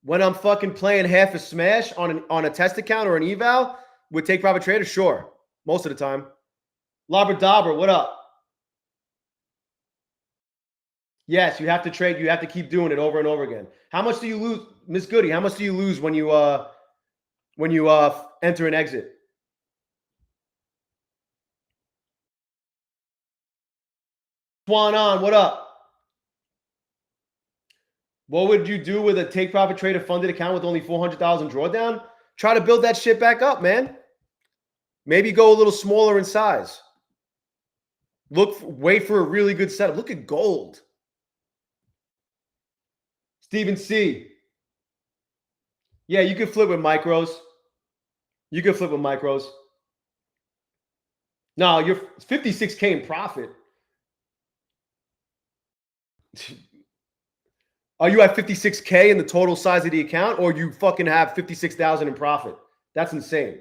when I'm fucking playing half a smash on a test account or an eval with Take Profit Trader? Sure. Most of the time. Labradabra, what up? Yes, you have to trade. You have to keep doing it over and over again. How much do you lose, Miss Goody? How much do you lose when you enter and exit? Swan on, what up? What would you do with a Take Profit Trader funded account with only 400,000 drawdown? Try to build that shit back up, man. Maybe go a little smaller in size. Wait for a really good setup. Look at gold. Stephen C. Yeah, you can flip with micros. You can flip with micros. No, you're 56K in profit. Are you at 56K in the total size of the account, or you fucking have 56,000 in profit? That's insane.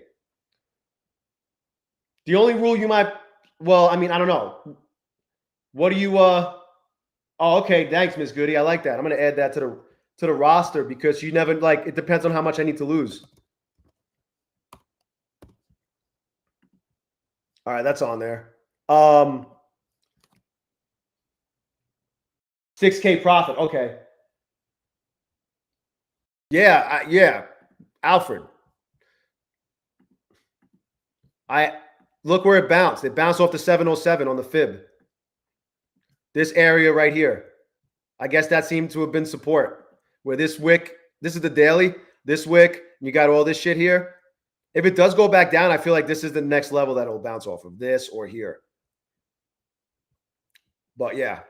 The only rule you might, well, I mean, I don't know. What do you, oh, okay. Thanks, Miss Goody. I like that. I'm going to add that to the roster because you never, like, it depends on how much I need to lose. All right, that's on there. 6K profit. Okay. Yeah, yeah. Alfred. Look where it bounced. It bounced off the 707 on the fib. This area right here. I guess that seemed to have been support. Where this wick, this is the daily, this wick, you got all this shit here. If it does go back down, I feel like this is the next level that it'll bounce off of, this or here. But yeah.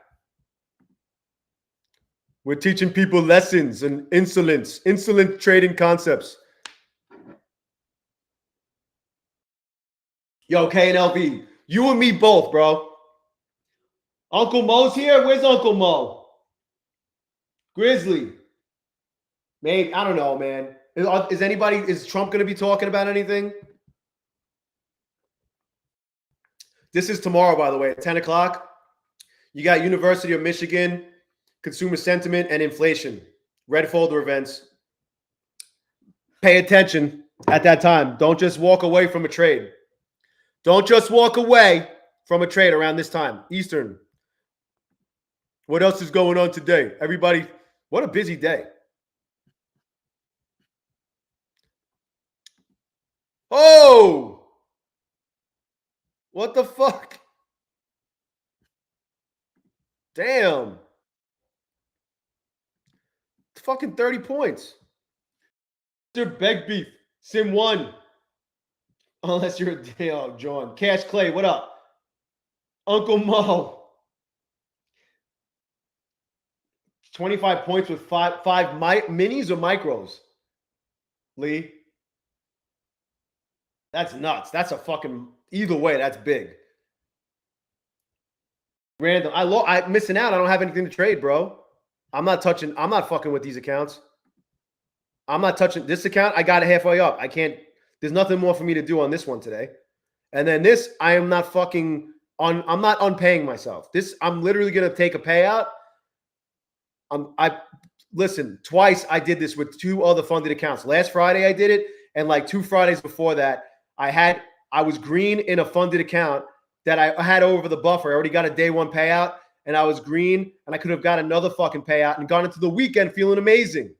We're teaching people lessons and insolent trading concepts. Yo, KNLB, you and me both, bro. Uncle Mo's here. Where's Uncle Mo? Grizzly. Maybe, I don't know, man. Is Trump going to be talking about anything? This is tomorrow, by the way, at 10 o'clock. You got University of Michigan, consumer sentiment and inflation, red folder events. Pay attention at that time. Don't just walk away from a trade. Don't just walk away from a trade around this time, Eastern. What else is going on today? Everybody, what a busy day. Oh! What the fuck? Damn. Fucking 30 points. Mr. Beg Beef, Sim 1. Unless you're a damn John. Cash Clay, what up? Uncle Mo. 25 points with five minis or micros? Lee. That's nuts. That's a fucking, either way, that's big. Random. I'm missing out. I don't have anything to trade, bro. I'm not fucking with these accounts. I'm not touching this account. I got it halfway up. I can't, there's nothing more for me to do on this one today. And then this, I am not fucking I'm not unpaying myself. This, I'm literally going to take a payout. Listen, twice I did this with 2 other funded accounts. Last Friday I did it. And like 2 Fridays before that, I was green in a funded account that I had over the buffer. I already got a day 1 payout and I was green and I could have got another fucking payout and gone into the weekend feeling amazing.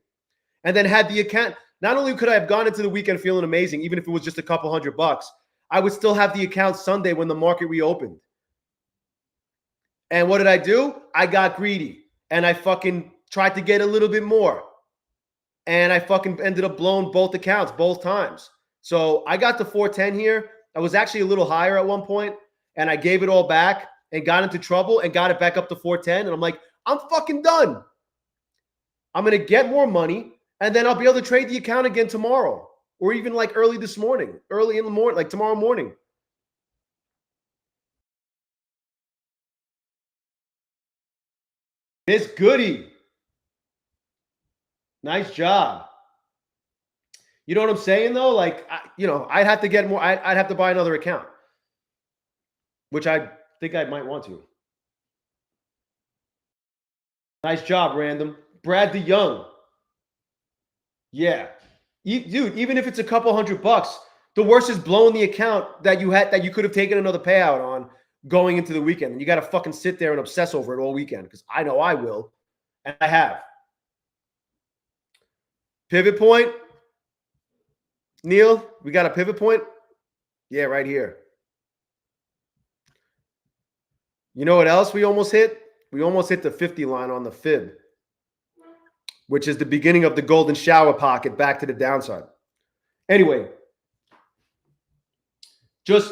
And then had the account. Not only could I have gone into the weekend feeling amazing, even if it was just a couple $100, I would still have the account Sunday when the market reopened. And what did I do? I got greedy and I fucking tried to get a little bit more. And I fucking ended up blowing both accounts both times. So I got to 410 here. I was actually a little higher at one point and I gave it all back and got into trouble and got it back up to 410. And I'm like, I'm fucking done. I'm going to get more money and then I'll be able to trade the account again tomorrow or even like early in the morning, like tomorrow morning. Miss Goody. Nice job. You know what I'm saying, though? Like, I'd have to get more. I'd have to buy another account, which I think I might want to. Nice job, Random. Brad the Young. Yeah. Dude, even if it's a couple $100, the worst is blowing the account that you could have taken another payout on going into the weekend. And you got to fucking sit there and obsess over it all weekend because I know I will. And I have. Pivot point. Neil, we got a pivot point? Yeah, right here. You know what else we almost hit? We almost hit the 50 line on the fib, which is the beginning of the golden shower pocket back to the downside. Anyway, just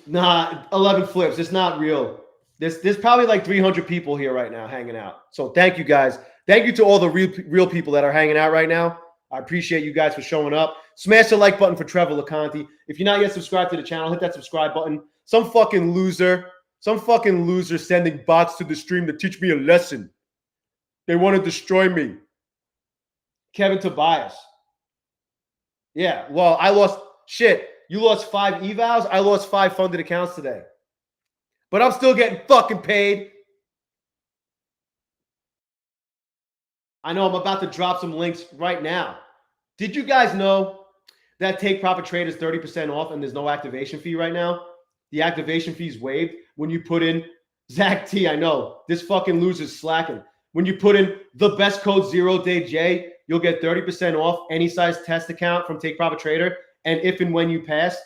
11 flips. It's not real. There's probably like 300 people here right now hanging out. So thank you guys. Thank you to all the real people that are hanging out right now. I appreciate you guys for showing up. Smash the like button for Trevor Laconte. If you're not yet subscribed to the channel, hit that subscribe button. Some fucking loser sending bots to the stream to teach me a lesson. They want to destroy me. Kevin Tobias. Yeah, well, I lost shit. You lost 5 evals. I lost 5 funded accounts today. But I'm still getting fucking paid. I know I'm about to drop some links right now. Did you guys know that Take Profit Trade is 30% off and there's no activation fee right now? The activation fee is waived when you put in Zach T. I know this fucking loser's slacking. When you put in the best code ZERODAYJay, you'll get 30% off any size test account from Take Profit Trader. And if and when you pass,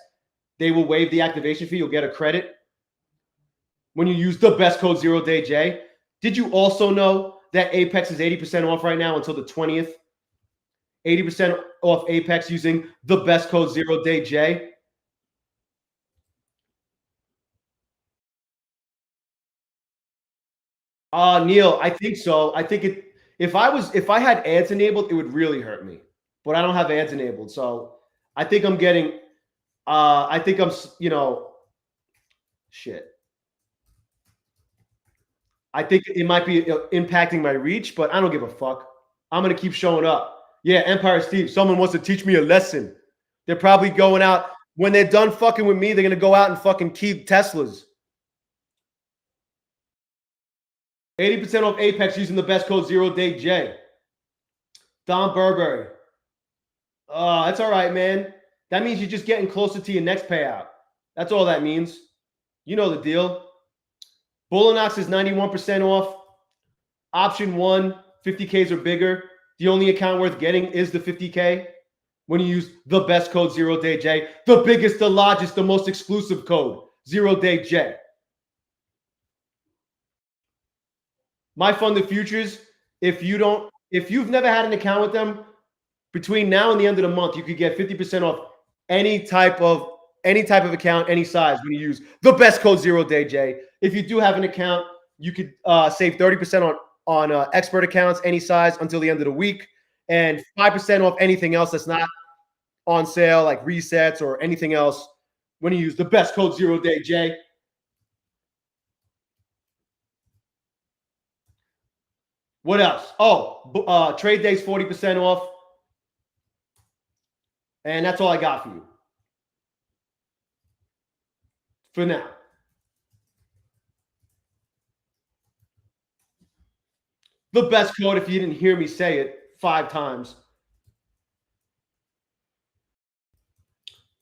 they will waive the activation fee. You'll get a credit when you use the best code ZERODAYJay. Did you also know that Apex is 80% off right now until the 20th? 80% off Apex using the best code ZERODAYJay. Neil, I think so. I think if I had ads enabled, it would really hurt me. But I don't have ads enabled. So I think I'm getting shit. I think it might be impacting my reach, but I don't give a fuck. I'm going to keep showing up. Yeah, Empire Steve, someone wants to teach me a lesson. They're probably going out. When they're done fucking with me, they're going to go out and fucking keep Teslas. 80% off Apex using the best code ZERODAYJay. Don Burberry. That's all right, man. That means you're just getting closer to your next payout. That's all that means. You know the deal. Bulenox is 91% off. Option 1, 50Ks or bigger. The only account worth getting is the 50K when you use the best code ZERODAYJ, the biggest, the largest, the most exclusive code, ZERODAYJ. My Funded Futures, if you've never had an account with them, between now and the end of the month, you could get 50% off any type of account, any size when you use the best code ZERODAYJ. If you do have an account, you could save 30% on expert accounts, any size, until the end of the week, and 5% off anything else that's not on sale, like resets or anything else, when you use the best code ZERODAYJ. What else? Oh, trade days 40% off. And that's all I got for you for now. The best code, if you didn't hear me say it 5 times,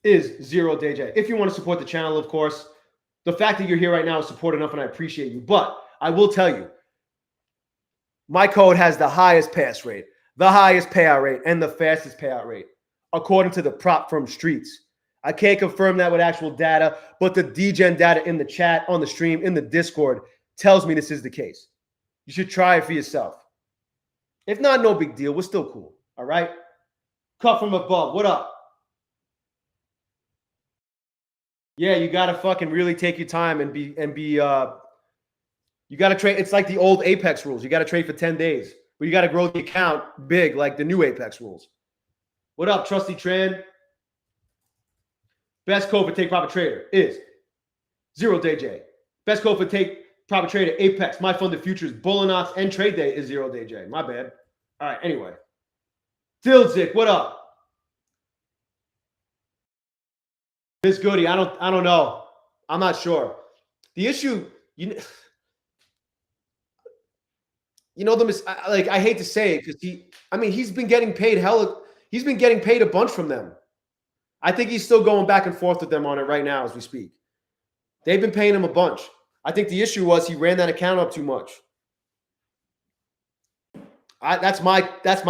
is ZERODAYJ. If you want to support the channel, of course, the fact that you're here right now is support enough, and I appreciate you. But I will tell you, my code has the highest pass rate, the highest payout rate, and the fastest payout rate, according to the prop firm streets. I can't confirm that with actual data, but the DGen data in the chat, on the stream, in the Discord tells me this is the case. You should try it for yourself. If not, no big deal. We're still cool. All right? Cut from above. What up? Yeah, you got to fucking really take your time and be you got to trade. It's like the old Apex rules. You got to trade for 10 days, but you got to grow the account big like the new Apex rules. What up, Trusty Tran? Best code for Take Profit Trader is ZERODAYJ. Best code for Take Profit Trader, Apex, My Funded Futures, bulenox, and Trade Day is ZERODAYJ. My bad. All right, anyway. Dildzik, what up? Miss Goody, I don't know. I'm not sure. The issue, I hate to say it because he's been getting paid he's been getting paid a bunch from them. I think he's still going back and forth with them on it right now as we speak. They've been paying him a bunch. I think the issue was he ran that account up too much. That's my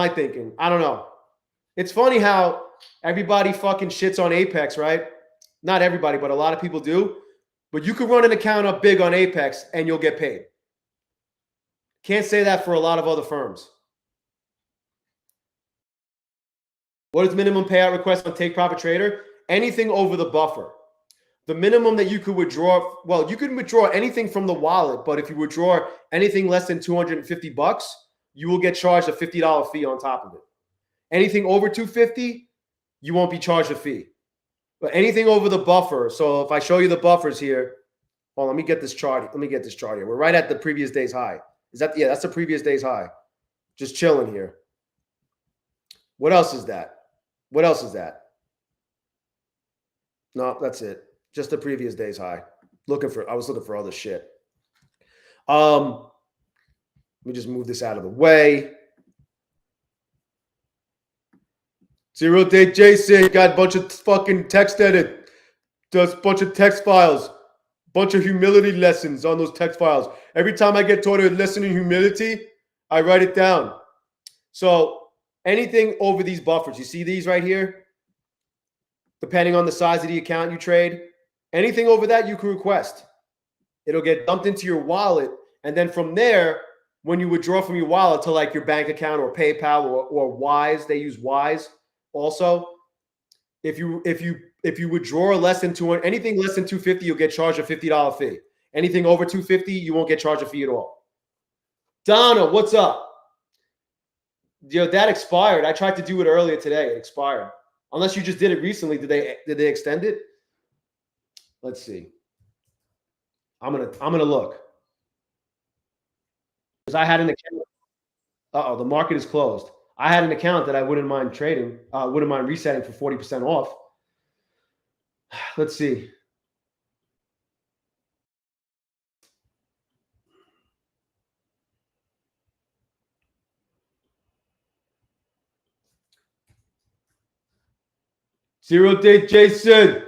thinking. I don't know. It's funny how everybody fucking shits on Apex, right? Not everybody, but a lot of people do. But you could run an account up big on Apex and you'll get paid. Can't say that for a lot of other firms. What is minimum payout request on Take Profit Trader? Anything over the buffer. The minimum that you could withdraw, well, you can withdraw anything from the wallet, but if you withdraw anything less than $250, you will get charged a $50 fee on top of it. Anything over $250, you won't be charged a fee. But anything over the buffer, so if I show you the buffers here, let me get this chart. Let me get this chart here. We're right at the previous day's high. Yeah, that's the previous day's high. Just chilling here. What else is that? What else is that? No, that's it. Just the previous day's high. I was looking for other shit. Let me just move this out of the way. ZERODAYJ said got a bunch of fucking text edit. Does a bunch of text files. Bunch of humility lessons on those text files. Every time I get taught a lesson in humility, I write it down. So anything over these buffers, you see these right here? Depending on the size of the account you trade, anything over that you can request. It'll get dumped into your wallet. And then from there, when you withdraw from your wallet to like your bank account or PayPal or Wise, they use Wise also. If you withdraw less than anything less than $250, you'll get charged a $50 fee. Anything over $250, you won't get charged a fee at all. Donna, what's up? That expired. I tried to do it earlier today. It expired. Unless you just did it recently. Did they extend it? Let's see. I'm gonna look. Because I had an account. The market is closed. I had an account that I wouldn't mind trading, wouldn't mind resetting for 40% off. Let's see. Zero Day Jason.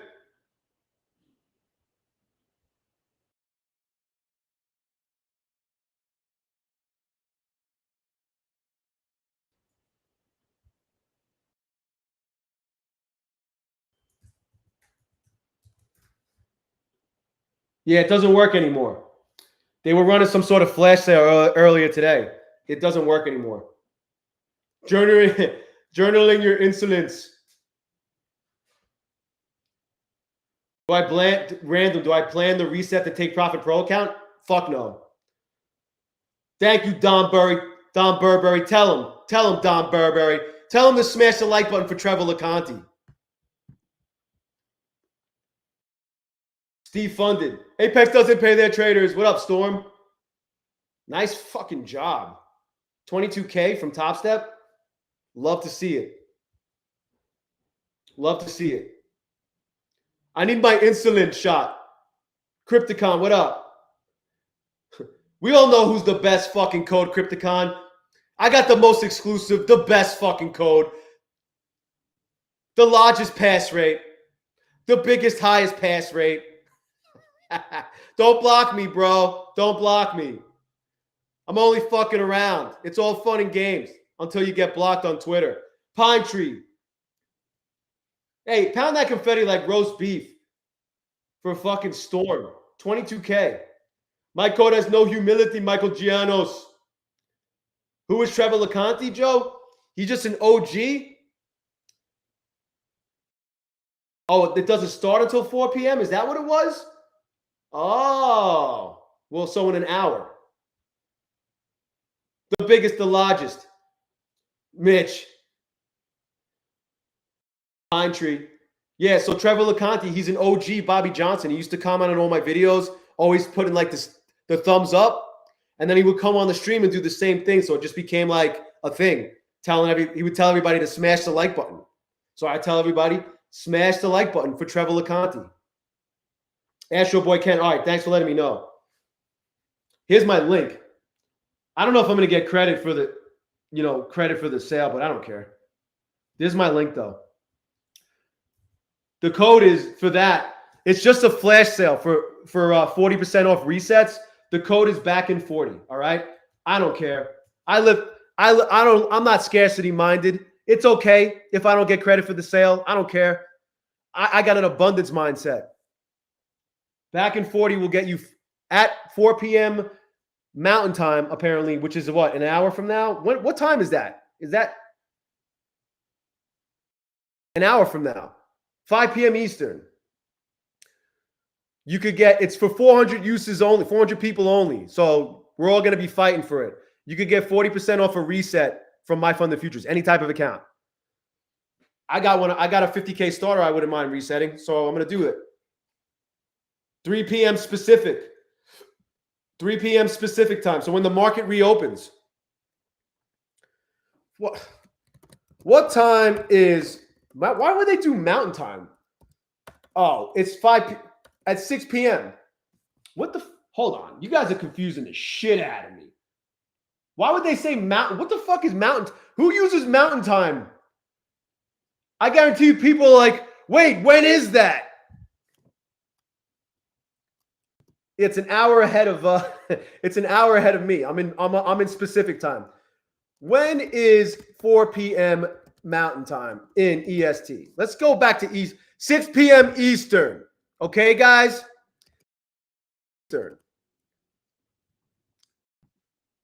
Yeah, it doesn't work anymore. They were running some sort of flash sale earlier today. It doesn't work anymore. Journaling your insolence. Do I plan the reset to Take Profit Pro account? Fuck no. Thank you, Don Burberry. Tell him, Don Burberry. Tell him to smash the like button for Trevor LeConte. Steve Funded. Apex doesn't pay their traders. What up, Storm? Nice fucking job. 22K from Top Step. Love to see it. Love to see it. I need my insulin shot. Crypticon, what up? We all know who's the best fucking code, Crypticon. I got the most exclusive, the best fucking code. The largest pass rate. The biggest, highest pass rate. Don't block me, bro. Don't block me. I'm only fucking around. It's all fun and games until you get blocked on Twitter. Pine Tree. Hey, pound that confetti like roast beef for a fucking Storm. 22K. My code has no humility, Michael Gianos. Who is Trevor LeConte, Joe? He's just an OG? Oh, it doesn't start until 4 p.m.? Is that what it was? Oh. Well, so in an hour. The biggest, the largest. Mitch. Pine Tree. Yeah, so Trevor LeConte, he's an OG Bobby Johnson. He used to comment on all my videos, always putting like the thumbs up. And then he would come on the stream and do the same thing. So it just became like a thing. He would tell everybody to smash the like button. So I tell everybody, smash the like button for Trevor LeConte. Astro Boy Ken. All right, thanks for letting me know. Here's my link. I don't know if I'm going to get credit for the sale, but I don't care. This is my link though. The code is for that. It's just a flash sale for 40% off resets. The code is back in 40. All right. I don't care. I'm not scarcity minded. It's okay if I don't get credit for the sale. I don't care. I got an abundance mindset. Back in 40 will get you at 4 p.m. Mountain Time, apparently, which is what, an hour from now? What time is that? Is that an hour from now? 5 p.m. Eastern. You could get, it's for 400 uses only, 400 people only. So we're all going to be fighting for it. You could get 40% off a reset from My Fund the Futures, any type of account. I got a 50K starter I wouldn't mind resetting, so I'm going to do it. 3 p.m. specific. 3 p.m. specific time. So when the market reopens. What time is, why would they do Mountain Time? Oh, it's at 6 p.m. Hold on. You guys are confusing the shit out of me. Why would they say mountain? What the fuck is mountain? Who uses Mountain Time? I guarantee you people are like, wait, when is that? It's an hour ahead of it's an hour ahead of me. I'm in specific time. When is 4 p.m. Mountain Time in EST? Let's go back to 6 p.m. Eastern. Okay, guys? Eastern.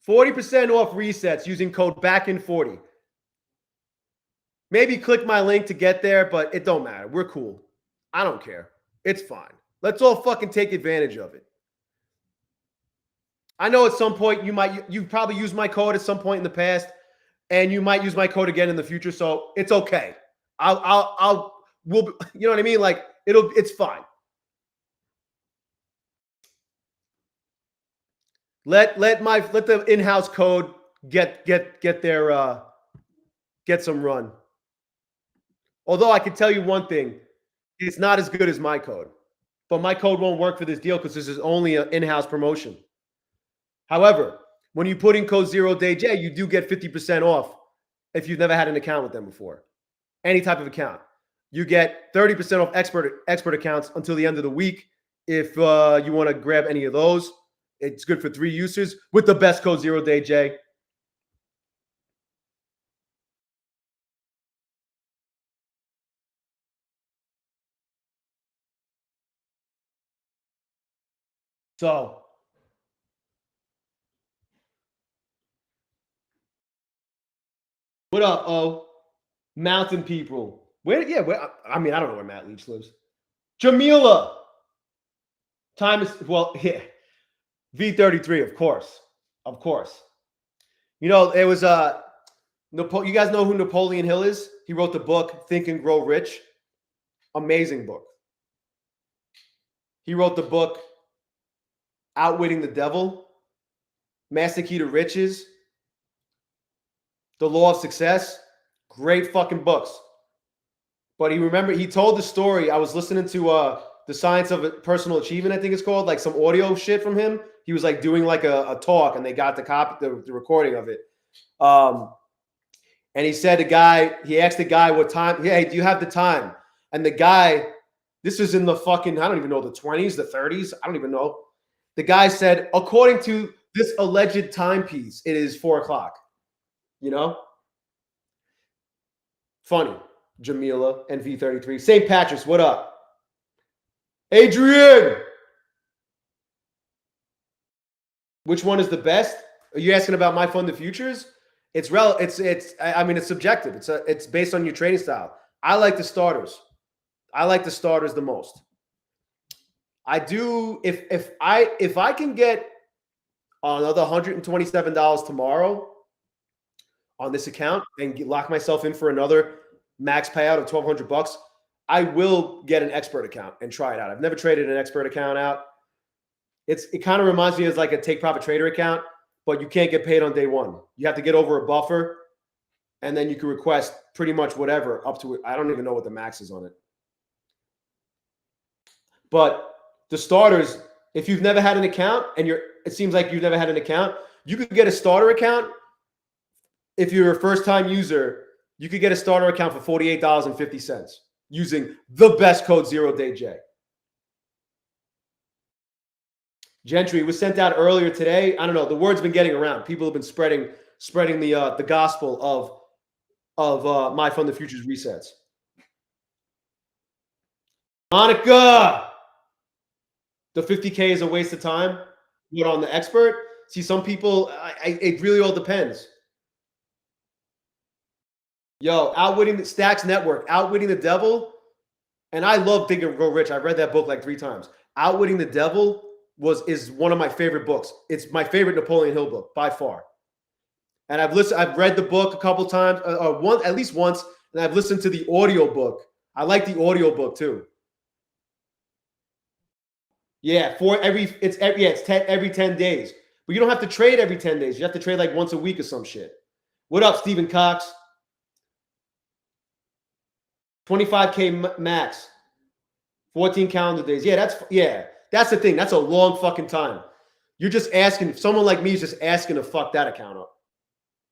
40% off resets using code BACKIN40. Maybe click my link to get there, but it don't matter. We're cool. I don't care. It's fine. Let's all fucking take advantage of it. I know at some point you probably used my code at some point in the past, and you might use my code again in the future. So it's okay. We'll, you know what I mean? Like it's fine. Let the in-house code get some run. Although I can tell you one thing, it's not as good as my code. But my code won't work for this deal because this is only an in-house promotion. However, when you put in code ZERODAYJAY, you do get 50% off if you've never had an account with them before. Any type of account. You get 30% off expert accounts until the end of the week. If you want to grab any of those, it's good for 3 users with the best code ZERODAYJay. So, what up, O? Mountain people. I mean, I don't know where Matt Leach lives. Jamila. Time is, well, yeah. V33, of course. Of course. You know, it was, you guys know who Napoleon Hill is? He wrote the book, Think and Grow Rich. Amazing book. He wrote the book, Outwitting the Devil, Master Key to Riches, The Law of Success. Great fucking books. But he told the story. I was listening to The Science of Personal Achievement, I think it's called, like some audio shit from him. He was like doing like a talk, and they got the recording of it. And he said he asked the guy what time, hey, do you have the time? And the guy, this is in the fucking, I don't even know, the 20s, the 30s, I don't even know. The guy said, according to this alleged timepiece, it is 4 o'clock. You know? Funny. Jamila and V33. St. Patrick's, what up? Adrian! Which one is the best? Are you asking about My Fund the Futures? I mean, it's subjective. It's based on your trading style. I like the starters. I like the starters the most. I do, if I can get another $127 tomorrow on this account and lock myself in for another max payout of $1,200, I will get an expert account and try it out. I've never traded an expert account out. It kind of reminds me of like a take profit trader account, but you can't get paid on day one. You have to get over a buffer, and then you can request pretty much whatever up to, I don't even know what the max is on it. But the starters, if you've never had an account and it seems like you've never had an account, you could get a starter account. If you're a first-time user, you could get a starter account for $48.50 using the best code ZERODAYJay. Gentry was sent out earlier today. I don't know. The word's been getting around. People have been spreading the gospel of My Fund the Futures resets. Monica, the 50K is a waste of time. What on the expert? See, some people, it really all depends. Yo, Outwitting the Stacks Network, Outwitting the Devil. And I love Think and Grow Rich. I've read that book like 3 times. Outwitting the Devil is one of my favorite books. It's my favorite Napoleon Hill book by far. And I've read the book a couple times, at least once, and I've listened to the audio book. I like the audio book too. Yeah, it's every 10 days. But you don't have to trade every 10 days. You have to trade like once a week or some shit. What up, Stephen Cox? 25K max. 14 calendar days. Yeah, that's the thing. That's a long fucking time. You're just asking, someone like me is just asking to fuck that account up.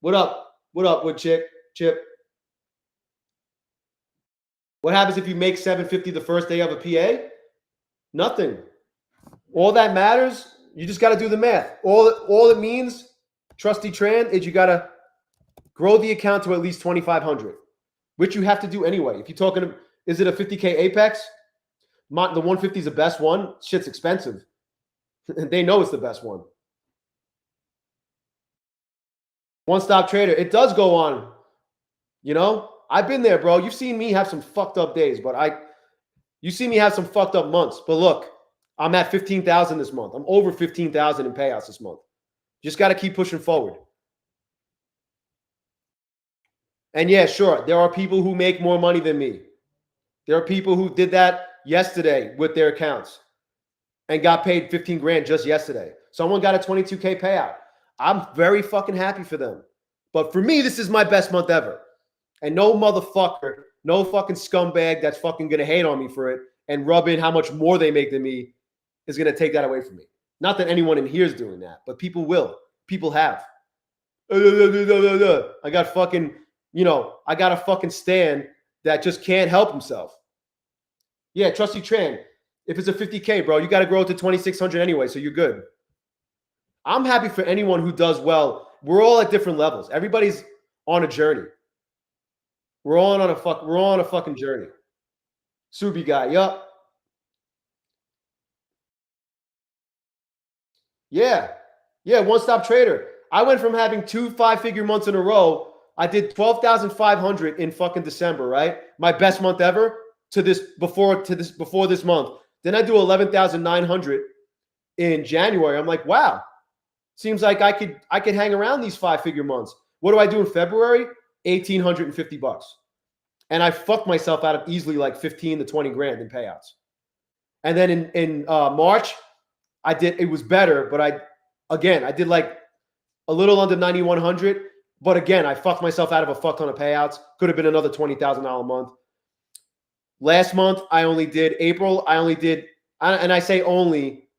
What up? What up, Woodchick? Chip? What happens if you make $750 the first day of a PA? Nothing. All that matters, you just got to do the math. All it means, Trusty Tran, is you got to grow the account to at least 2,500, which you have to do anyway. If you're talking, is it a 50K Apex? The 150 is the best one. Shit's expensive. They know it's the best one. One-stop trader. It does go on. You know, I've been there, bro. You've seen me have some fucked up days, but you see me have some fucked up months. But look, I'm at 15,000 this month. I'm over 15,000 in payouts this month. Just got to keep pushing forward. And yeah, sure, there are people who make more money than me. There are people who did that yesterday with their accounts and got paid 15 grand just yesterday. Someone got a 22K payout. I'm very fucking happy for them. But for me, this is my best month ever. And no motherfucker, no fucking scumbag that's fucking going to hate on me for it and rub in how much more they make than me is going to take that away from me. Not that anyone in here is doing that, but people will. People have. I got fucking, I got to fucking stand that just can't help himself. Yeah, Trusty Tran. If it's a 50K, bro, you got to grow it to 2,600 anyway, so you're good. I'm happy for anyone who does well. We're all at different levels. Everybody's on a journey. We're all on a fucking journey. Subi guy, yup. Yeah. Yeah, one-stop trader. I went from having 2 5-figure months in a row. I did 12,500 in fucking December, right? My best month ever before this month. Then I do 11,900 in January. I'm like, wow. Seems like I could hang around these 5-figure months. What do I do in February? $1,850. And I fucked myself out of easily like 15 to 20 grand in payouts. And then in March, it was better, but I did like a little under 9,100. But again, I fucked myself out of a fuck ton of payouts. Could have been another $20,000 a month. Last month, April, and I say only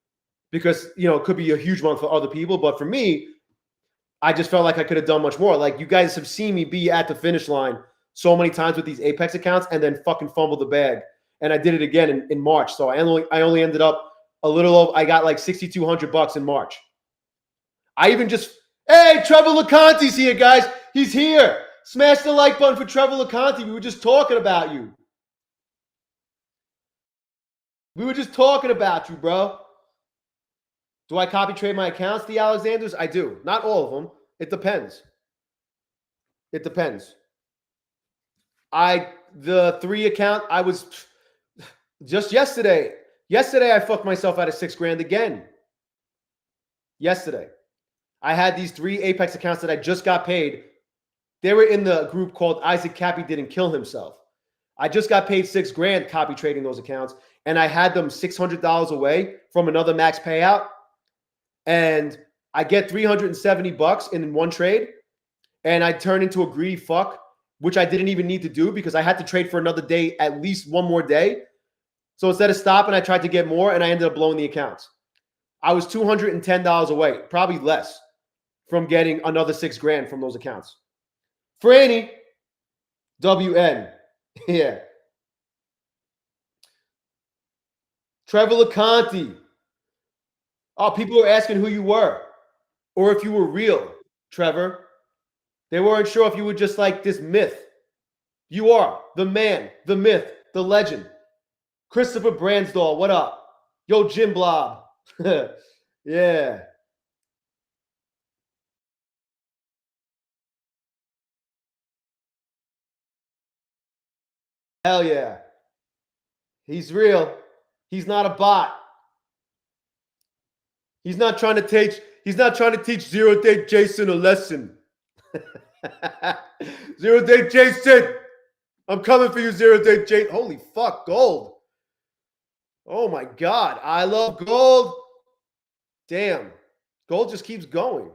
because, it could be a huge month for other people. But for me, I just felt like I could have done much more. Like, you guys have seen me be at the finish line so many times with these Apex accounts and then fucking fumble the bag. And I did it again in March. So I only ended up I got like $6,200 in March. Hey, Trevor LeConte's here, guys. He's here. Smash the like button for Trevor LeConte. We were just talking about you. We were just talking about you, bro. Do I copy trade my accounts, the Alexanders? I do. Not all of them. It depends. It depends. The 3 account, I was just yesterday. Yesterday, I fucked myself out of $6,000 again. Yesterday. I had these 3 Apex accounts that I just got paid. They were in the group called Isaac Cappy Didn't Kill Himself. I just got paid $6,000 copy trading those accounts, and I had them $600 away from another max payout. And I get $370 in one trade, and I turn into a greedy fuck, which I didn't even need to do because I had to trade for another day, at least one more day. So instead of stopping, I tried to get more, and I ended up blowing the accounts. I was $210 away, probably less, from getting another $6,000 from those accounts. Franny, WN. Yeah. Trevor LeConte. Oh, people were asking who you were or if you were real, Trevor. They weren't sure if you were just like this myth. You are the man, the myth, the legend. Christopher Bransdall, what up? Yo, Jim Blob. Yeah. Hell yeah. He's real. He's not a bot. He's not trying to teach Zero-Day Jason a lesson. Zero-Day Jason. I'm coming for you, Zero-Day Jason. Holy fuck, gold. Oh my God. I love gold. Damn. Gold just keeps going.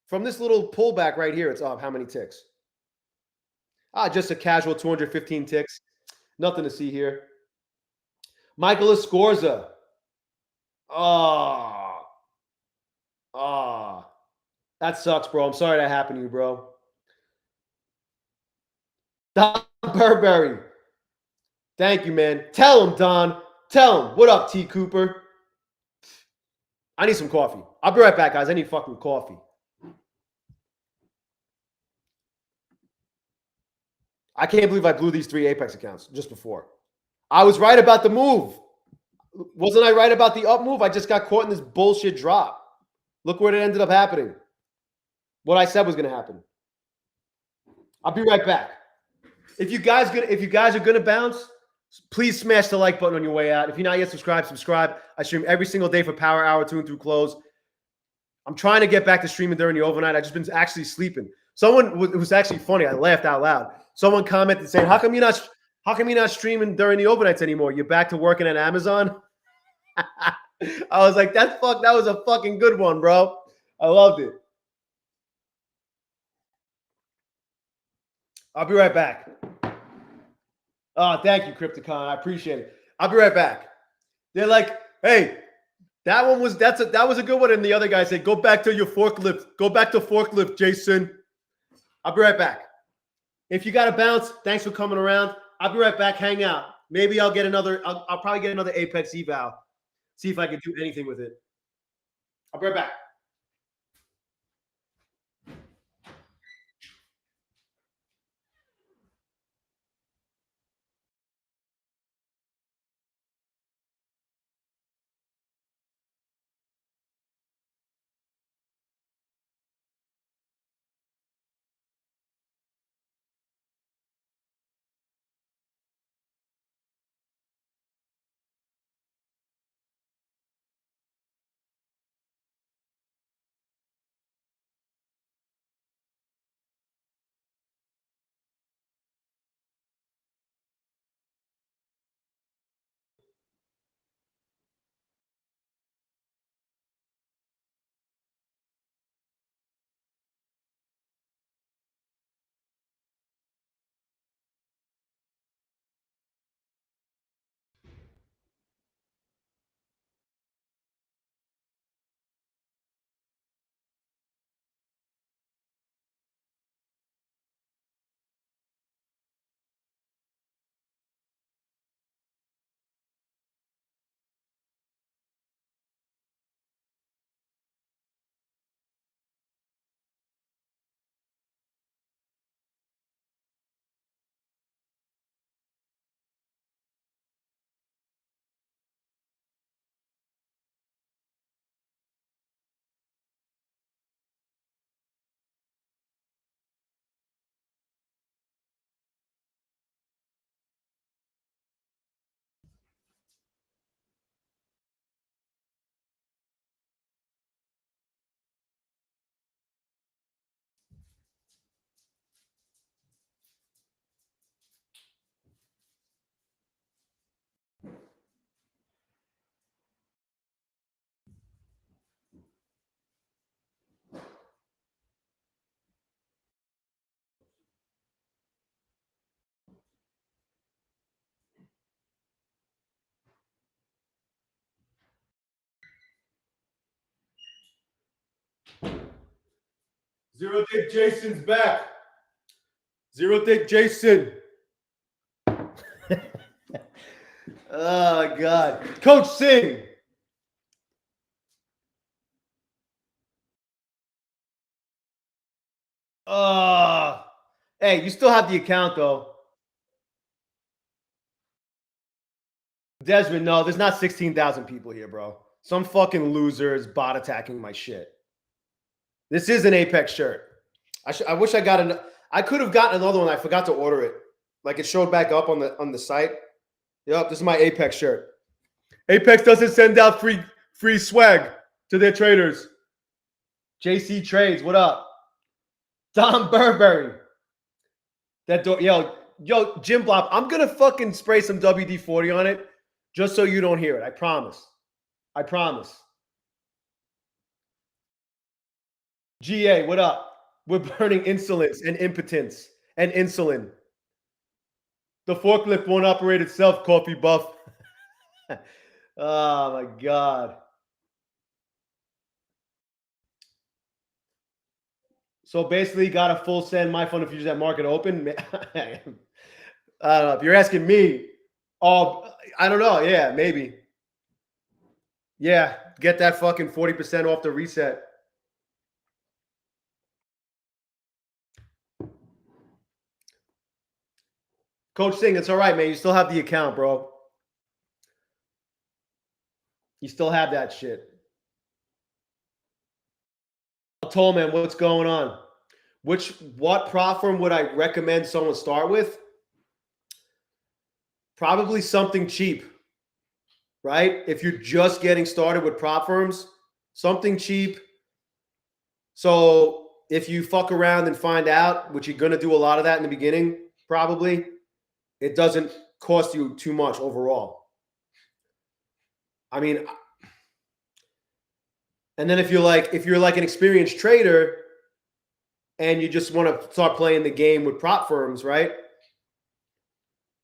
From this little pullback right here, it's up how many ticks? Just a casual 215 ticks. Nothing to see here. Michael Escorza. That sucks, bro. I'm sorry that happened to you, bro. Don Burberry. Thank you, man. Tell him, Don. Tell him. What up, T. Cooper? I need some coffee. I'll be right back, guys. I need fucking coffee. I can't believe I blew these 3 Apex accounts just before. I was right about the move. Wasn't I right about the up move? I just got caught in this bullshit drop. Look what it ended up happening. What I said was going to happen. I'll be right back. If you guys are going to bounce, please smash the like button on your way out. If you're not yet subscribed, subscribe. I stream every single day for Power Hour 2 and through close. I'm trying to get back to streaming during the overnight. I've just been actually sleeping. It was actually funny. I laughed out loud. Someone commented saying, how come you're not streaming during the overnights anymore? You're back to working at Amazon? I was like, that was a fucking good one, bro. I loved it. I'll be right back. Oh, thank you, Crypticon. I appreciate it. I'll be right back. They're like, hey, that was a good one. And the other guy said, go back to your forklift. Go back to forklift, Jason. I'll be right back. If you got to bounce, thanks for coming around. I'll be right back. Hang out. Maybe I'll get another. I'll probably get another Apex eval. See if I can do anything with it. I'll be right back. Zero Day Jason's back. Zero Day Jason. Oh God, Coach Singh. Hey, you still have the account though. Desmond, no, there's not 16,000 people here, bro. Some fucking losers bot attacking my shit. This is an Apex shirt. I wish I got an. I could have gotten another one. I forgot to order it. Like it showed back up on the site. Yep, this is my Apex shirt. Apex doesn't send out free swag to their traders. JC Trades, what up? Don Burberry. Yo, Jim Blop, I'm gonna fucking spray some WD-40 on it just so you don't hear it. I promise. I promise. GA, what up? We're burning insolence and impotence and insulin. The forklift won't operate itself, Coffee Buff. Oh my God. So basically, got a full send my fund if you just have market open. I don't know. If you're asking me, I don't know. Yeah, maybe. Yeah, get that fucking 40% off the reset. Coach Singh, it's all right, man. You still have the account, bro. You still have that shit. Toll man, what's going on? What prop firm would I recommend someone start with? Probably something cheap, right? If you're just getting started with prop firms, something cheap. So if you fuck around and find out, which you're going to do a lot of that in the beginning, probably, it doesn't cost you too much overall. I mean, and then if you're like an experienced trader and you just want to start playing the game with prop firms, right?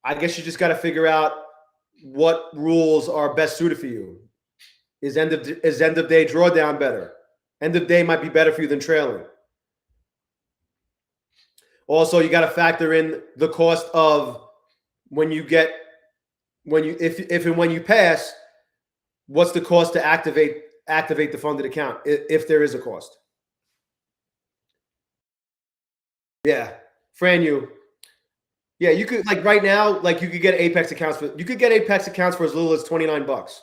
I guess you just got to figure out what rules are best suited for you. Is end of day drawdown better? End of day might be better for you than trailing. Also, you got to factor in the cost of when you get if and when you pass. What's the cost to activate the funded account if there is a cost? Yeah, Fran, you. Yeah, you could like right now, like you could get Apex accounts for as little as $29.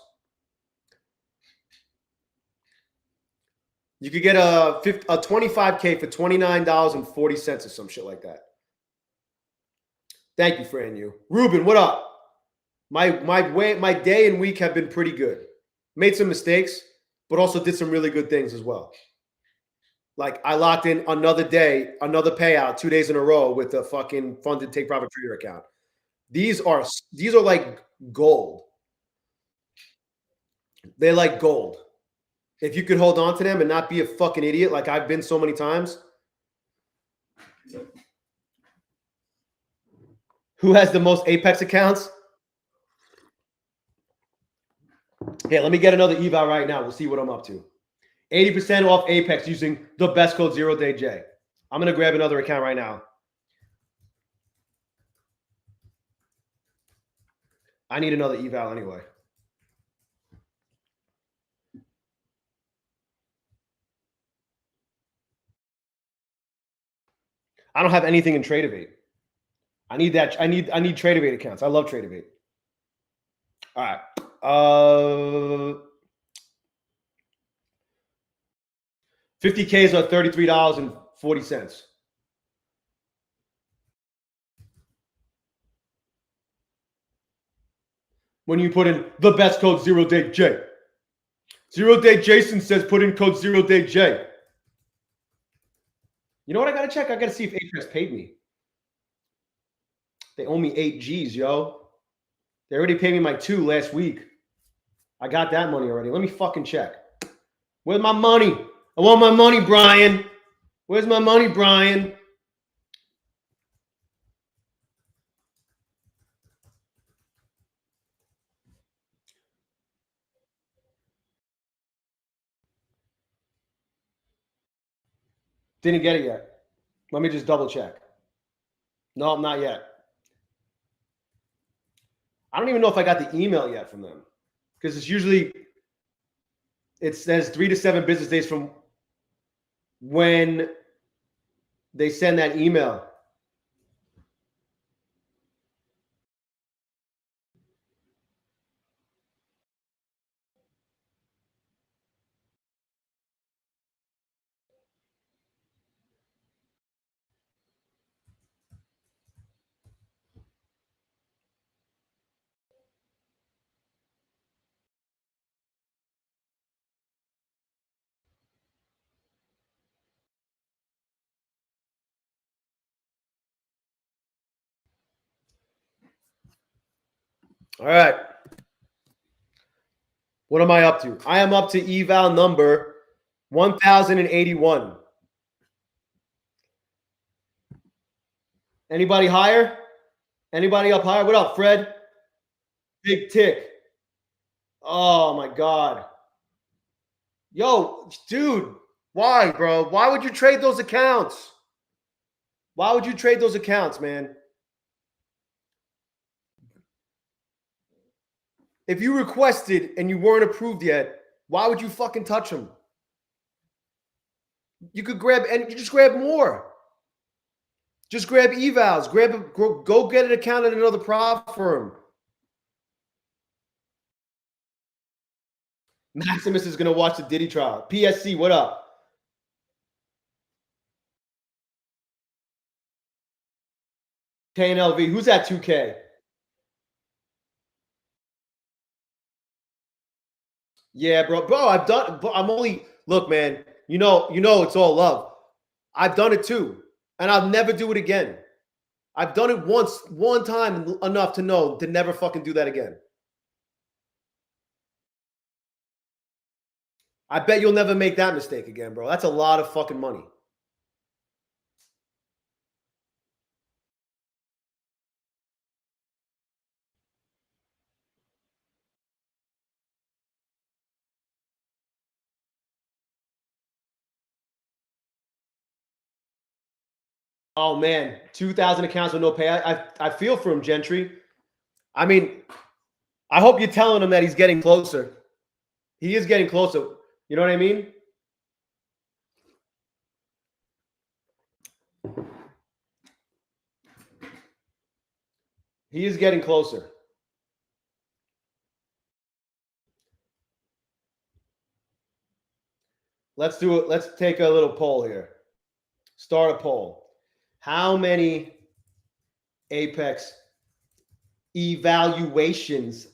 You could get a 25K for $29.40 or some shit like that. Thank you, Fran. You, Ruben, what up? My day and week have been pretty good. Made some mistakes, but also did some really good things as well. Like I locked in another day, another payout 2 days in a row with a fucking funded take profit trader account. These are like gold. They're like gold. If you could hold on to them and not be a fucking idiot like I've been so many times. Who has the most Apex accounts? Yeah, let me get another eval right now. We'll see what I'm up to. 80% off Apex using the best code ZERODAYJAY. I'm going to grab another account right now. I need another eval anyway. I don't have anything in Tradeovate. I need that. I need Tradeovate accounts. I love Tradeovate. All right. 50Ks are $33.40. When you put in the best code ZERODAYJ. 0Day Jason says put in code ZERODAYJ. You know what I got to check? I got to see if Apex paid me. They owe me 8 G's, yo. They already paid me my 2 last week. I got that money already. Let me fucking check. Where's my money? I want my money, Brian. Where's my money, Brian? Didn't get it yet. Let me just double check. No, not yet. I don't even know if I got the email yet from them because it's usually it says 3 to 7 business days from when they send that email. All right. What am I up to? I am up to eval number 1081. Anybody higher? Anybody up higher? What up, Fred? Big tick. Oh my God. Yo, dude, why, bro? Why would you trade those accounts? Why would you trade those accounts, man? If you requested and you weren't approved yet, why would you fucking touch them? You could grab and you just grab more. Just grab evals. Go get an account at another prop firm. Maximus is gonna watch the Diddy trial. PSC, what up? KNLV, who's at 2K? Yeah, bro. I've done. I'm only look, man. You know, it's all love. I've done it too, and I'll never do it again. I've done it one time enough to know to never fucking do that again. I bet you'll never make that mistake again, bro. That's a lot of fucking money. Oh man, 2,000 accounts with no pay. I feel for him, Gentry. I mean, I hope you're telling him that he's getting closer. He is getting closer. You know what I mean? He is getting closer. Let's do it. Let's take a little poll here. Start a poll. How many Apex evaluations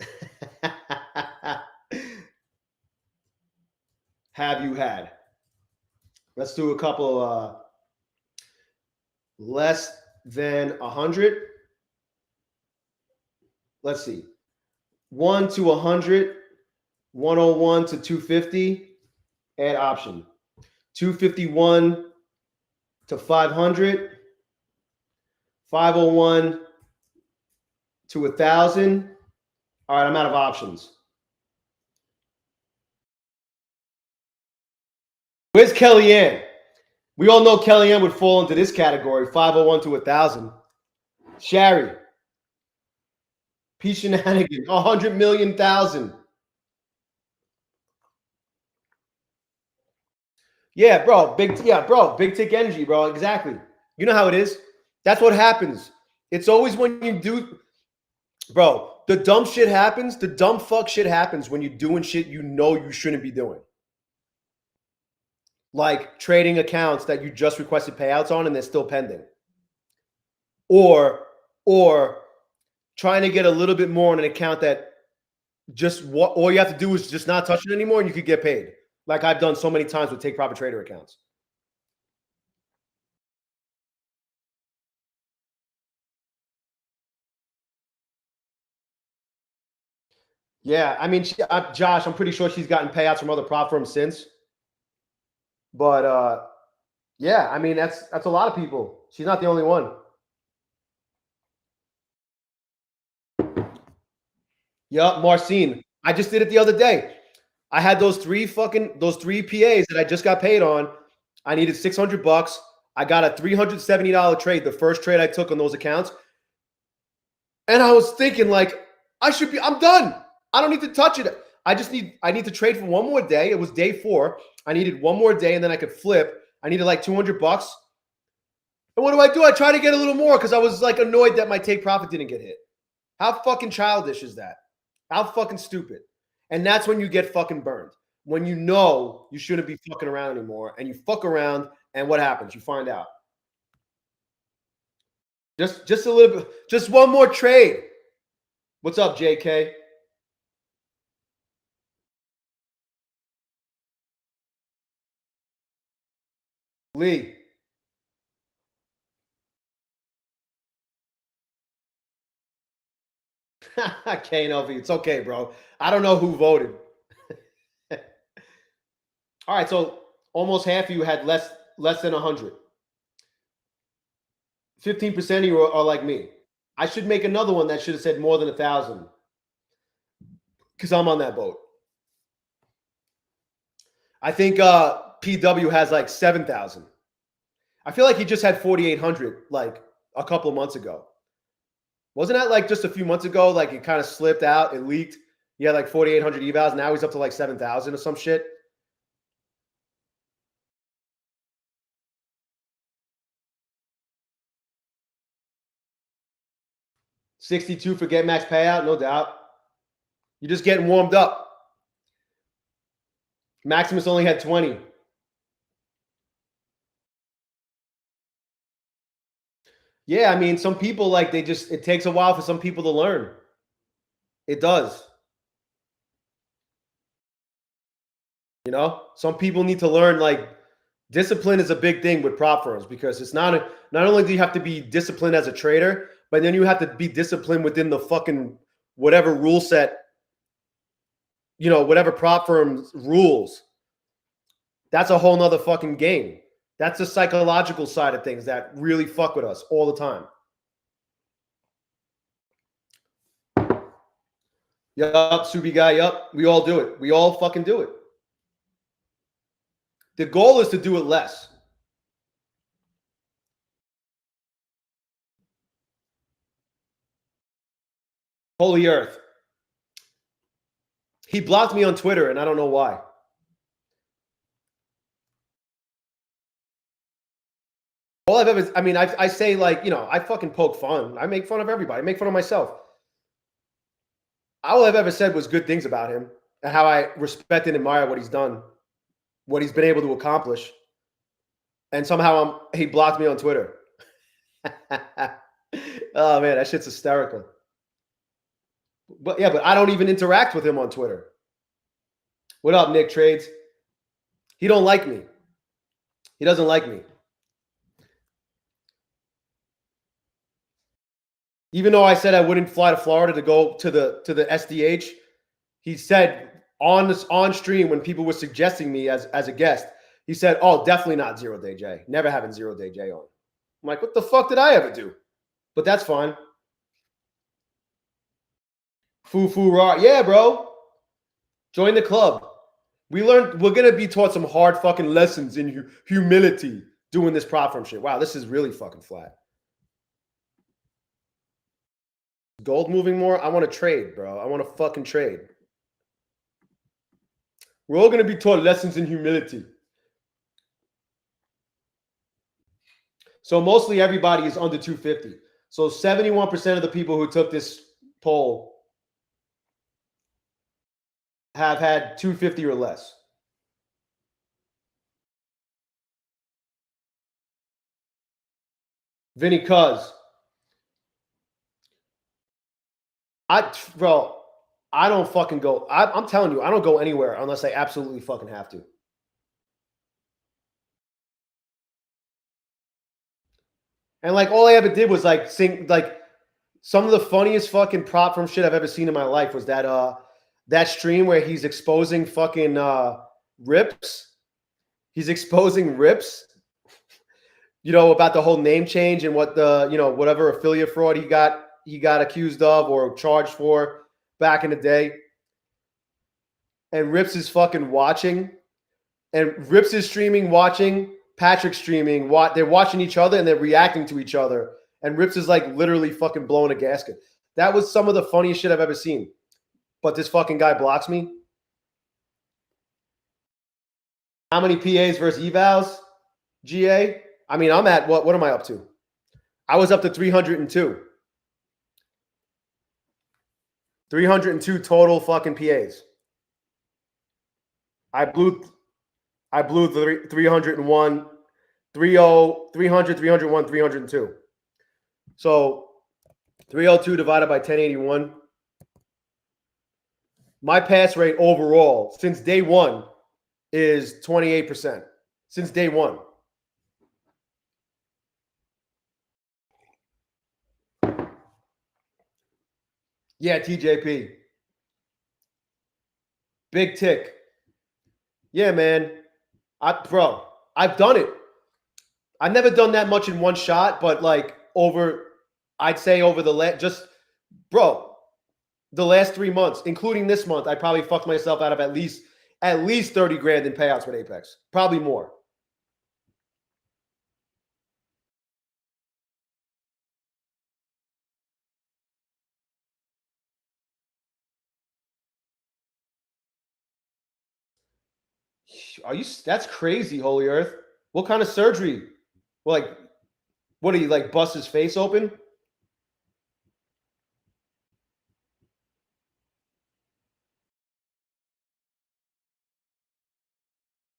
have you had? Let's do a couple less than 100. Let's see. 1 to 100, 101 to 250, add option. 251 to 500, 501 to 1,000. All right, I'm out of options. Where's Kellyanne? We all know Kellyanne would fall into this category, 501 to 1,000. Shari. P. Shenanigan, 100 million thousand. Yeah, bro. Big tick energy, bro. Exactly. You know how it is. That's what happens. It's always when you do, bro, the dumb shit happens. The dumb fuck shit happens when you're doing shit you know you shouldn't be doing. Like trading accounts that you just requested payouts on and they're still pending. Or trying to get a little bit more on an account that just what all you have to do is just not touch it anymore and you could get paid. Like I've done so many times with Take Profit Trader accounts. Yeah, I mean, Josh, I'm pretty sure she's gotten payouts from other prop firms since. But yeah, I mean, that's a lot of people. She's not the only one. Yup, Marcine. I just did it the other day. I had those three PAs that I just got paid on. I needed $600. I got a $370 trade, the first trade I took on those accounts. And I was thinking, like, I'm done. I don't need to touch it. I need to trade for one more day. It was day 4. I needed one more day and then I could flip. I needed like $200. And what do? I try to get a little more because I was like annoyed that my take profit didn't get hit. How fucking childish is that? How fucking stupid. And that's when you get fucking burned. When you know you shouldn't be fucking around anymore and you fuck around and what happens? You find out. Just a little bit, just one more trade. What's up, JK? Lee. KNLV. It's okay, bro. I don't know who voted. All right, so almost half of you had less than 100. 15% of you are like me. I should make another one that should have said more than 1,000 because I'm on that boat. I think PW has like 7,000. I feel like he just had 4,800 like a couple of months ago. Wasn't that like just a few months ago? Like it kind of slipped out, it leaked. He had like 4,800 evals. Now he's up to like 7,000 or some shit. $62 for get max payout, no doubt. You're just getting warmed up. Maximus only had 20. Yeah, I mean, some people like it takes a while for some people to learn. It does. You know, some people need to learn like discipline is a big thing with prop firms because it's not only do you have to be disciplined as a trader, but then you have to be disciplined within the fucking whatever rule set, you know, whatever prop firm's rules. That's a whole nother fucking game. That's the psychological side of things that really fuck with us all the time. Yup, Subi guy, yup. We all do it. We all fucking do it. The goal is to do it less. Holy Earth. He blocked me on Twitter, and I don't know why. All I've ever, I mean, I say, like, you know, I fucking poke fun. I make fun of everybody. I make fun of myself. All I've ever said was good things about him and how I respect and admire what he's done, what he's been able to accomplish. And somehow he blocked me on Twitter. Oh, man, that shit's hysterical. But yeah, but I don't even interact with him on Twitter. What up, Nick Trades? He don't like me. He doesn't like me. Even though I said I wouldn't fly to Florida to go to the SDH, he said on stream when people were suggesting me as a guest, he said, "Oh, definitely not ZERODAYJay. Never having ZERODAYJay on." I'm like, what the fuck did I ever do? But that's fine. Foo raw. Yeah, bro. Join the club. We're going to be taught some hard fucking lessons in humility doing this prop firm shit. Wow, this is really fucking flat. Gold moving more? I want to trade, bro. I want to fucking trade. We're all going to be taught lessons in humility. So mostly everybody is under 250. So 71% of the people who took this poll have had 250 or less. Vinny Cuz. Bro, I don't fucking go. I'm telling you, I don't go anywhere unless I absolutely fucking have to. And like all I ever did was like sing, like some of the funniest fucking prop from shit I've ever seen in my life was that stream where he's exposing fucking Rips. He's exposing Rips. You know, about the whole name change and what the, you know, whatever affiliate fraud he got accused of or charged for back in the day. And Rips is fucking watching. And Rips is streaming, watching. Patrick's streaming. They're watching each other and they're reacting to each other. And Rips is like literally fucking blowing a gasket. That was some of the funniest shit I've ever seen. But this fucking guy blocks me. How many PAs versus evals? GA? I mean, I'm at what am I up to? I was up to 302. 302 total fucking PAs. I blew 301, 300, 301, 302. So 302 divided by 1081. My pass rate overall since day one is 28%. Since day one. Yeah, TJP. Big tick. Yeah, man. Bro, I've done it. I've never done that much in one shot, but like I'd say over the last 3 months, including this month, I probably fucked myself out of at least 30 grand in payouts with Apex. Probably more. That's crazy, Holy Earth. What kind of surgery? Well, like, what do you like bust his face open?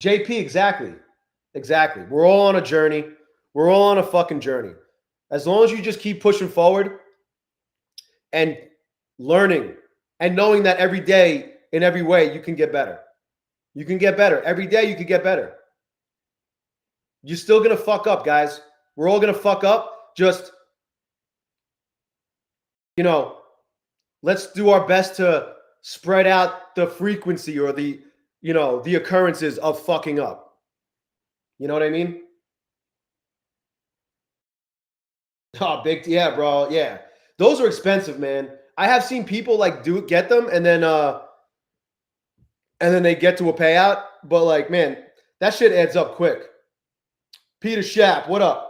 JP, exactly. Exactly. We're all on a journey. We're all on a fucking journey. As long as you just keep pushing forward and learning and knowing that every day in every way you can get better. You can get better. Every day you can get better. You're still going to fuck up, guys. We're all going to fuck up. Just, you know, let's do our best to spread out the frequency or the, you know, the occurrences of fucking up. You know what I mean? Oh, yeah, bro. Yeah. Those are expensive, man. I have seen people like get them and then they get to a payout, but like, man, that shit adds up quick. Peter Schapp, what up?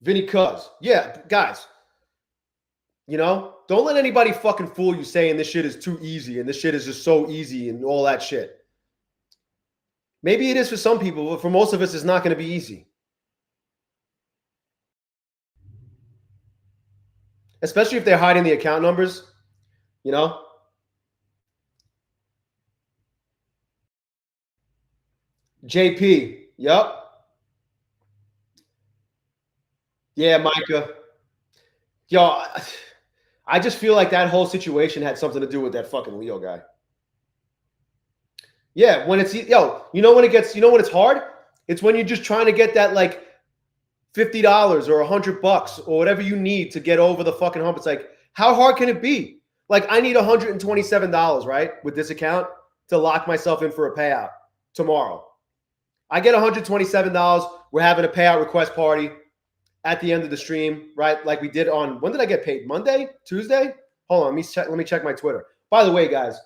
Vinny Cuz. Yeah, guys. You know, don't let anybody fucking fool you saying this shit is too easy and this shit is just so easy and all that shit. Maybe it is for some people, but for most of us, it's not going to be easy. Especially if they're hiding the account numbers, you know? JP, yep. Yeah, Micah. Yo, I just feel like that whole situation had something to do with that fucking Leo guy. Yeah, when it's, yo, you know when it gets, you know when it's hard? It's when you're just trying to get that like $50 or $100 or whatever you need to get over the fucking hump. It's like, how hard can it be? Like, I need $127, right, with this account to lock myself in for a payout tomorrow. I get $127. We're having a payout request party at the end of the stream, right? Like we did on, when did I get paid? Monday? Tuesday? Hold on, let me check my Twitter. By the way, guys,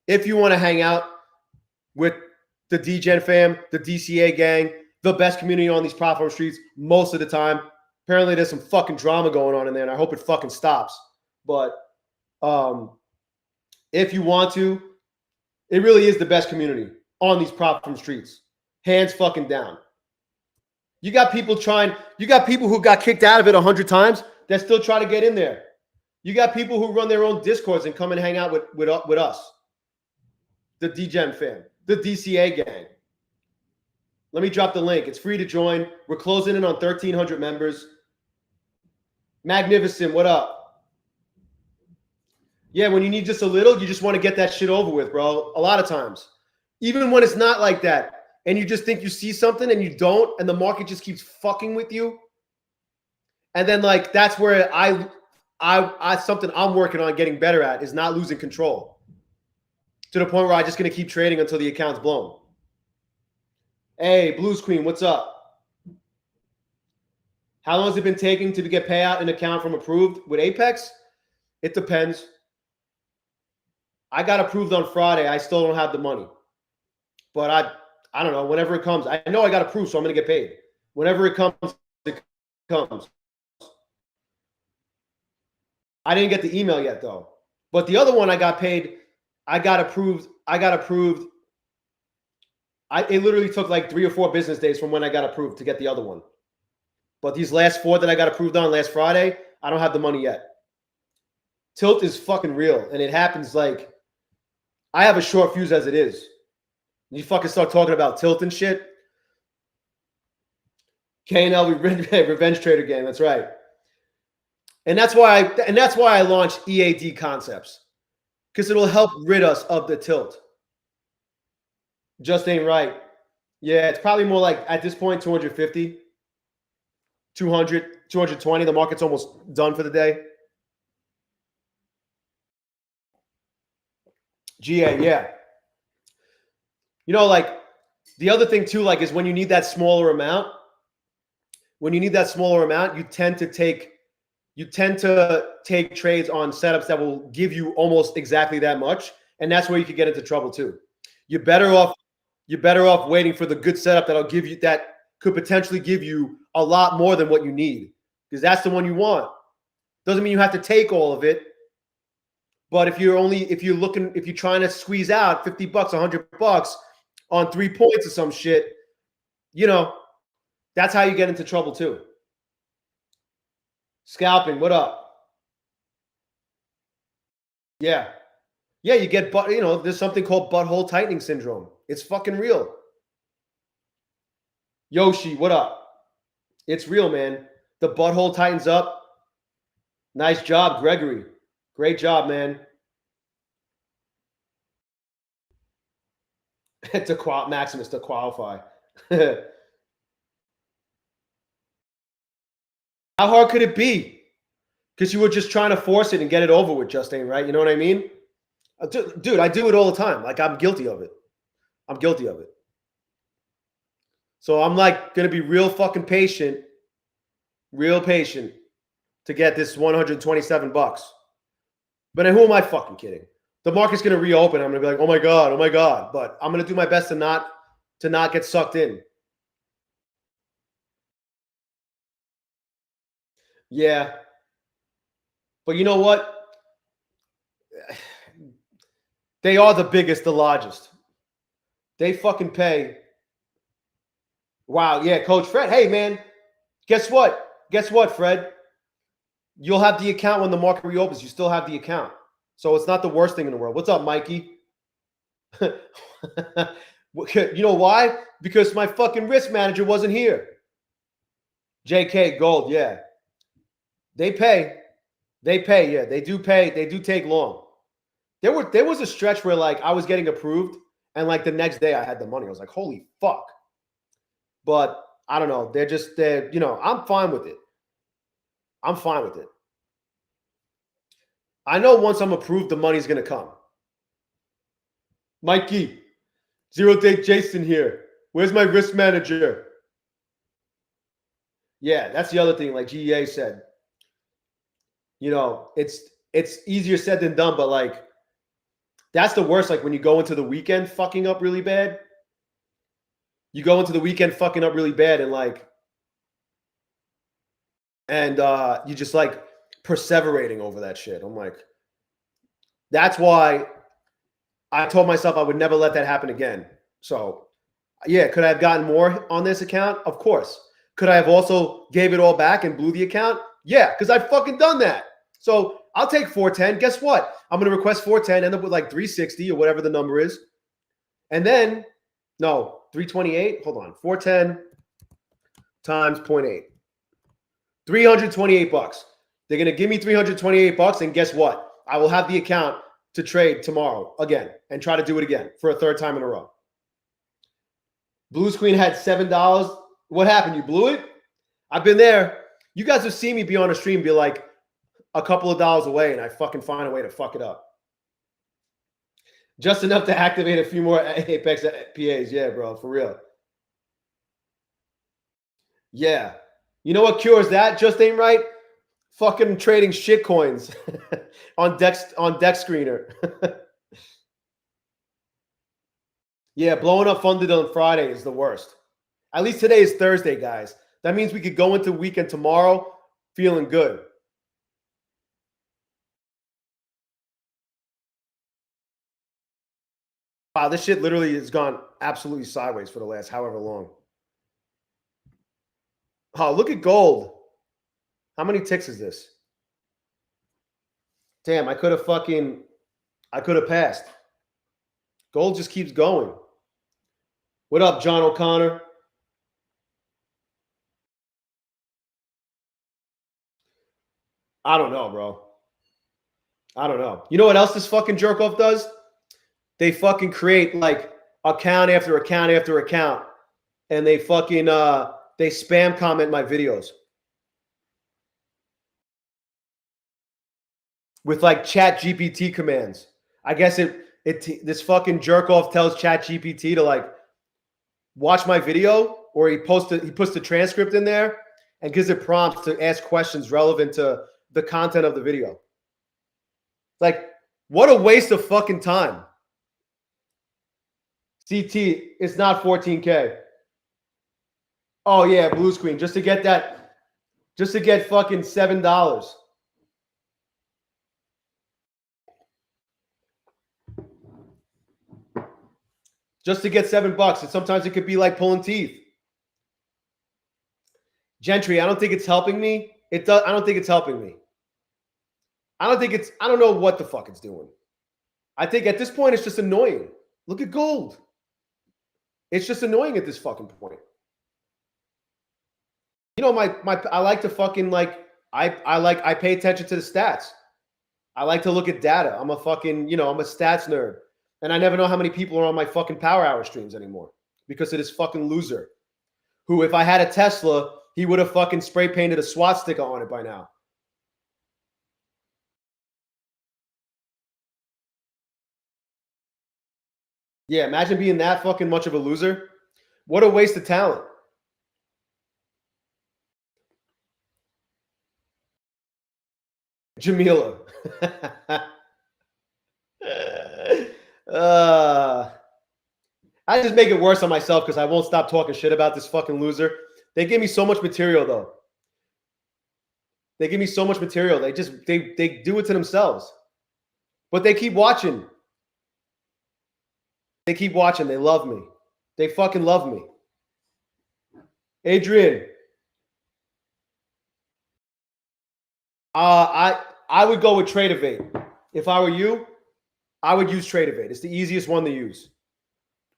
if you want to hang out with the DGen fam, the DCA gang, the best community on these platform streets most of the time. Apparently, there's some fucking drama going on in there, and I hope it fucking stops. But if you want to, it really is the best community on these platform streets. Hands fucking down. You got people who got kicked out of it 100 times that still try to get in there. You got people who run their own Discords and come and hang out with us. The DGen fam, the DCA gang. Let me drop the link. It's free to join. We're closing in on 1,300 members. Magnificent. What up? Yeah, when you need just a little, you just want to get that shit over with, bro. A lot of times. Even when it's not like that, and you just think you see something and you don't, and the market just keeps fucking with you. And then, like, that's where I something I'm working on getting better at is not losing control. To the point where I'm just going to keep trading until the account's blown. Hey, Blues Queen, what's up? How long has it been taking to get payout an account from approved with Apex? It depends. I got approved on Friday. I still don't have the money. But I don't know. Whenever it comes, I know I got approved, so I'm going to get paid. Whenever it comes, it comes. I didn't get the email yet, though. But the other one I got paid, I got approved. It literally took like 3 or 4 business days from when I got approved to get the other one. But these last 4 that I got approved on last Friday, I don't have the money yet. Tilt is fucking real. And it happens like, I have a short fuse as it is. You fucking start talking about tilt and shit. K&L Revenge Trader game. That's right. And that's why I launched EAD Concepts. Because it'll help rid us of the tilt. Just ain't right. Yeah, it's probably more like, at this point, 250, 200, 220. The market's almost done for the day. GA, yeah. You know, like, the other thing, too, like, is when you need that smaller amount, you tend to take trades on setups that will give you almost exactly that much. And that's where you could get into trouble, too. You're better off waiting for the good setup that could potentially give you a lot more than what you need, because that's the one you want. Doesn't mean you have to take all of it. But if you're trying to squeeze out $50, $100 on 3 points or some shit, you know, that's how you get into trouble too. Scalping, what up? Yeah. Yeah, you get, there's something called butthole tightening syndrome. It's fucking real. Yoshi, what up? It's real, man. The butthole tightens up. Nice job, Gregory. Great job, man. Maximus to qualify. How hard could it be? Because you were just trying to force it and get it over with, Justine, right? You know what I mean? Dude, I do it all the time. Like, I'm guilty of it. So I'm like going to be real fucking patient to get this $127. But who am I fucking kidding? The market's going to reopen. I'm going to be like, oh my God. But I'm going to do my best to not get sucked in. Yeah. But you know what? They are the biggest, the largest. They fucking pay. Wow, yeah, Coach Fred. Hey, man, guess what? Guess what, Fred? You'll have the account when the market reopens. You still have the account. So it's not the worst thing in the world. What's up, Mikey? You know why? Because my fucking risk manager wasn't here. JK Gold, yeah. They pay. They pay, yeah. They do pay. They do take long. There was a stretch where like I was getting approved and like the next day I had the money. I was like, holy fuck. But I don't know. They're you know, I'm fine with it. I'm fine with it. I know once I'm approved, the money's gonna come. Mikey, Zero Day Jason here. Where's my risk manager? Yeah, that's the other thing. Like GEA said, you know, it's easier said than done, but like that's the worst. Like when you go into the weekend fucking up really bad. You go into the weekend fucking up really bad and like, and you just like perseverating over that shit. I'm like, that's why I told myself I would never let that happen again. So yeah, could I have gotten more on this account? Of course. Could I have also gave it all back and blew the account? Yeah, because I've fucking done that. So I'll take 410. Guess what? I'm going to request 410, end up with like 360 or whatever the number is. And then, no, 328. Hold on. 410 times 0.8. 328 bucks. They're going to give me 328 bucks. And guess what? I will have the account to trade tomorrow again and try to do it again for a third time in a row. Blues Queen had $7. What happened? You blew it? I've been there. You guys have seen me be on a stream, be like a couple of dollars away, and I fucking find a way to fuck it up. Just enough to activate a few more Apex PAs. Yeah, bro, for real. Yeah. You know what cures that? Just ain't right? Fucking trading shit coins on deck screener. Yeah, blowing up funded on Friday is the worst. At least today is Thursday, guys. That means we could go into the weekend tomorrow feeling good. Wow, this shit literally has gone absolutely sideways for the last however long. Oh, look at gold. How many ticks is this? Damn, I could have passed. Gold just keeps going. What up, John O'Connor? I don't know, bro. I don't know. You know what else this fucking jerk off does? They fucking create like account after account after account, and they fucking they spam comment my videos with like Chat GPT commands. I guess this fucking jerk off tells Chat GPT to like watch my video, or he puts the transcript in there and gives it prompts to ask questions relevant to the content of the video. Like, what a waste of fucking time. CT, it's not 14K. Oh yeah, Blues Queen, just to get fucking $7. Just to get $7. And sometimes it could be like pulling teeth. Gentry, I don't think it's helping me. I don't think it's helping me. I don't know what the fuck it's doing. I think at this point it's just annoying. Look at gold. It's just annoying at this fucking point. You know, I like to fucking like I pay attention to the stats. I like to look at data. I'm a fucking, you know, I'm a stats nerd. And I never know how many people are on my fucking Power Hour streams anymore because of this fucking loser who, if I had a Tesla, he would have fucking spray painted a SWAT sticker on it by now. Yeah, imagine being that fucking much of a loser. What a waste of talent. Jamila. I just make it worse on myself because I won't stop talking shit about this fucking loser. They give me so much material, though. They give me so much material. They do it to themselves. But they keep watching. They keep watching. They love me. They fucking love me. Adrian. I would go with TradeEvade. If I were you, I would use TradeEvade. It's the easiest one to use.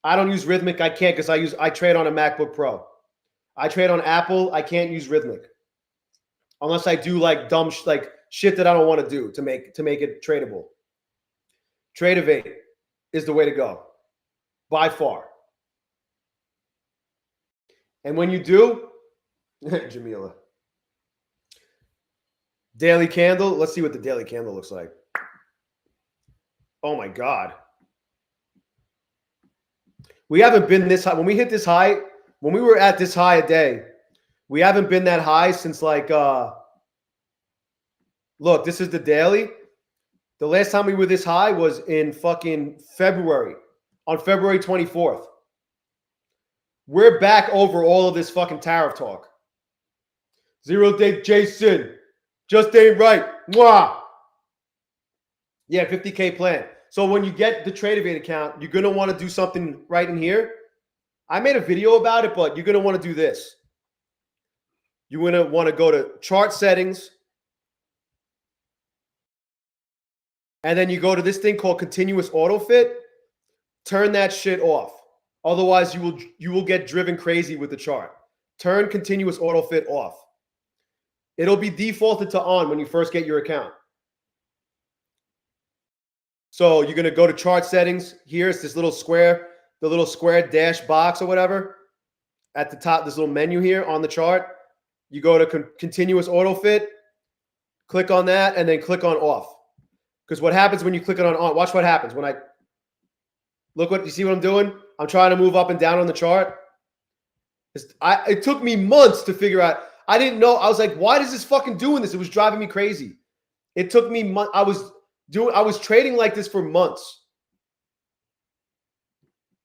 I don't use Rhythmic. I can't because I trade on a MacBook Pro. I trade on Apple. I can't use Rhythmic unless I do like dumb shit that I don't want to do to make it tradable. TradeEvade is the way to go by far. And when you do, Jamila, daily candle. Let's see what the daily candle looks like. Oh my God. We haven't been this high. When we hit this high, when we were at this high a day, we haven't been that high since like, look, this is the daily. The last time we were this high was in fucking February, on February 24th. We're back over all of this fucking tariff talk. 0 day Jason, just ain't right. Mwah. Yeah, 50K plan. So when you get the TradeEvade account, you're going to want to do something right in here. I made a video about it, but you're going to want to do this. You're going to want to go to chart settings. And then you go to this thing called continuous auto fit. Turn that shit off. Otherwise, you will get driven crazy with the chart. Turn continuous auto fit off. It'll be defaulted to on when you first get your account. So you're going to go to chart settings. Here's this little square, the little square dash box or whatever. At the top, this little menu here on the chart. You go to continuous auto fit. Click on that and then click on off. Because what happens when you click it on, watch what happens when you see what I'm doing? I'm trying to move up and down on the chart. It took me months to figure out. I didn't know. I was like, why is this fucking doing this? It was driving me crazy. It took me months. I was trading like this for months.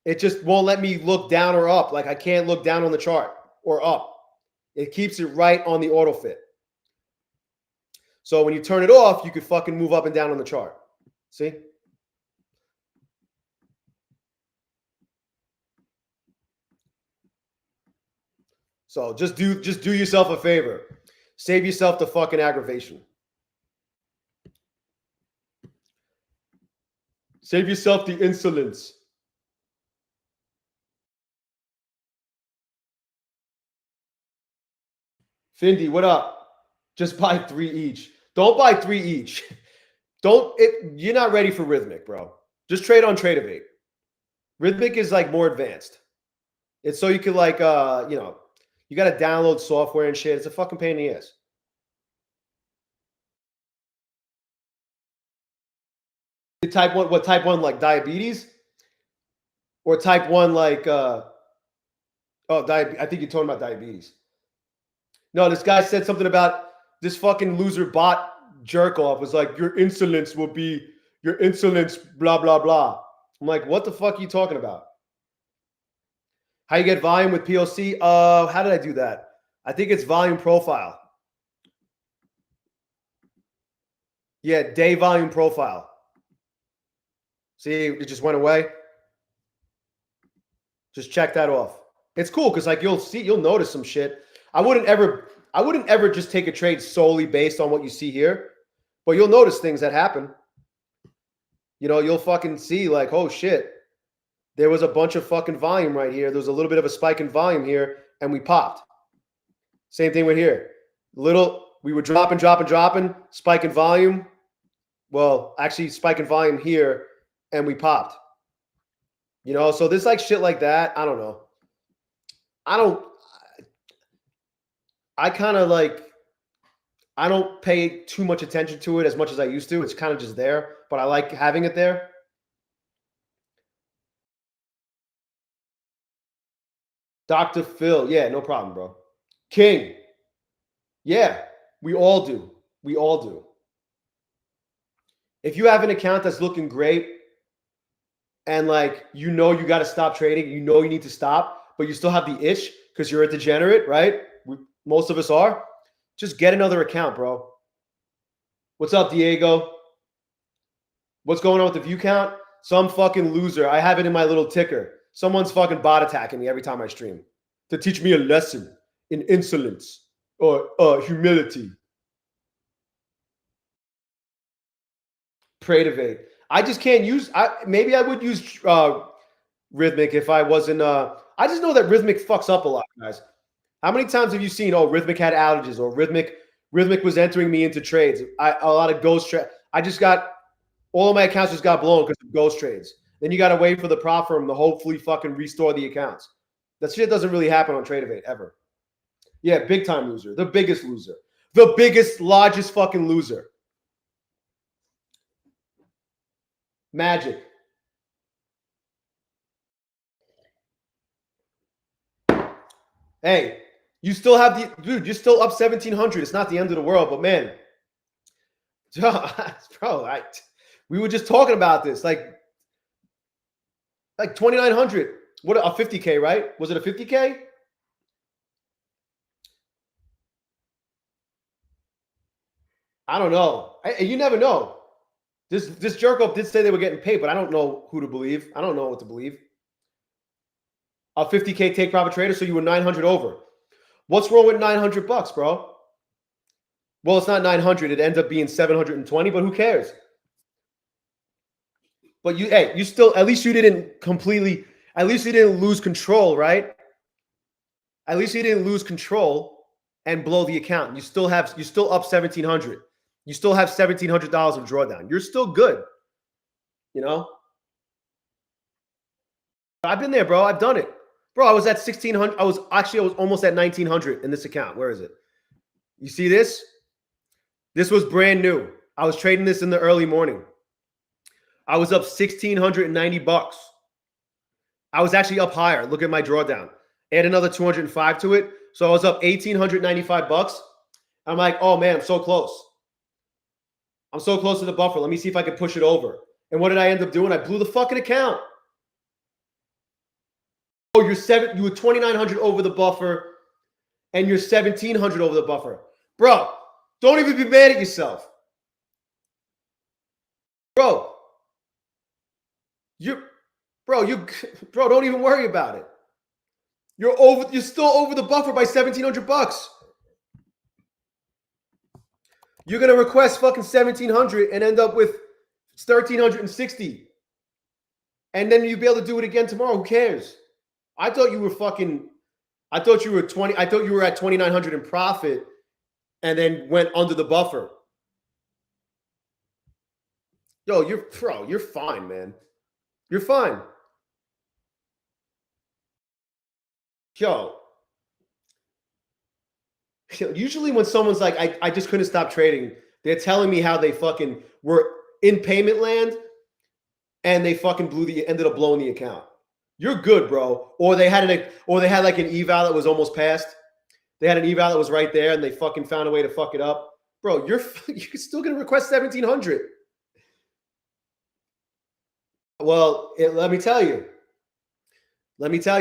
It just won't let me look down or up. Like I can't look down on the chart or up. It keeps it right on the auto fit. So when you turn it off, you could fucking move up and down on the chart. See? So just do yourself a favor. Save yourself the fucking aggravation. Save yourself the insolence. Findy, what up? Just buy 3 each. Don't buy 3 each. You're not ready for Rhythmic, bro. Just trade on TradeEvade. Rhythmic is like more advanced. It's so you can like, you got to download software and shit. It's a fucking pain in the ass. Type 1, what type 1 like diabetes? Or type 1 like I think you're talking about diabetes. No, this guy said something about this fucking loser bot jerk off was like, your insolence will be your insolence, blah, blah, blah. I'm like, what the fuck are you talking about? How you get volume with POC? How did I do that? I think it's volume profile. Yeah, day volume profile. See, it just went away. Just check that off. It's cool because like you'll notice some shit. I wouldn't ever just take a trade solely based on what you see here, but you'll notice things that happen. You know, you'll fucking see like, oh shit, there was a bunch of fucking volume right here. There was a little bit of a spike in volume here, and we popped. Same thing with here. We were dropping, spike in volume. Well, actually spike in volume here, and we popped. You know, so there's like shit like that. I don't know. I kind of like, I don't pay too much attention to it as much as I used to. It's kind of just there, but I like having it there. Dr. Phil. Yeah, no problem, bro. King. Yeah, we all do. We all do. If you have an account that's looking great and like, you got to stop trading, you need to stop, but you still have the itch because you're a degenerate, right? Most of us are. Just get another account, bro. What's up, Diego? What's going on with the view count? Some fucking loser. I have it in my little ticker. Someone's fucking bot attacking me every time I stream to teach me a lesson in insolence or humility. Pray to vape. I just can't use. Maybe I would use Rhythmic if I wasn't. I just know that Rhythmic fucks up a lot, guys. How many times have you seen? Oh, Rhythmic had outages, or Rhythmic was entering me into trades. A lot of ghost trades. I just got all of my accounts just got blown because of ghost trades. Then you got to wait for the prop firm to hopefully fucking restore the accounts. That shit doesn't really happen on Trade ever. Yeah, big time loser. The biggest loser. The biggest, largest fucking loser. Magic. Hey, you still have the dude. You're still up 1,700. It's not the end of the world, but man, bro, we were just talking about this, like 2,900. What, a 50K, right? Was it a 50K? I don't know. You never know. This jerk up did say they were getting paid, but I don't know who to believe. I don't know what to believe. A 50K take profit trader, so you were 900 over. What's wrong with 900 bucks, bro? Well, it's not 900. It ends up being 720, but who cares? But you still, at least you didn't completely, at least you didn't lose control, right? At least you didn't lose control and blow the account. You're still up 1,700. You still have $1,700 of drawdown. You're still good. You know? I've been there, bro. I've done it. Bro, I was at 1,600. I was almost at 1,900 in this account. Where is it? You see this? This was brand new. I was trading this in the early morning. I was up 1,690 bucks. I was actually up higher. Look at my drawdown. Add another 205 to it. So I was up 1,895 bucks. I'm like, oh man, I'm so close. I'm so close to the buffer. Let me see if I can push it over. And what did I end up doing? I blew the fucking account. Oh, you were 2,900 over the buffer, and you're 1,700 over the buffer. Bro, don't even be mad at yourself. Bro, don't even worry about it. You're still over the buffer by 1,700 bucks. You're going to request fucking 1,700 and end up with 1,360. And then you'll be able to do it again tomorrow. Who cares? I thought you were at 2,900 in profit and then went under the buffer. Yo, you're fine, man. You're fine. Yo. Usually when someone's like, I just couldn't stop trading, they're telling me how they fucking were in payment land and they fucking ended up blowing the account. You're good, bro. Or they had like an eval that was almost passed. They had an eval that was right there and they fucking found a way to fuck it up. Bro, you're still going to request 1,700. Well, let me tell you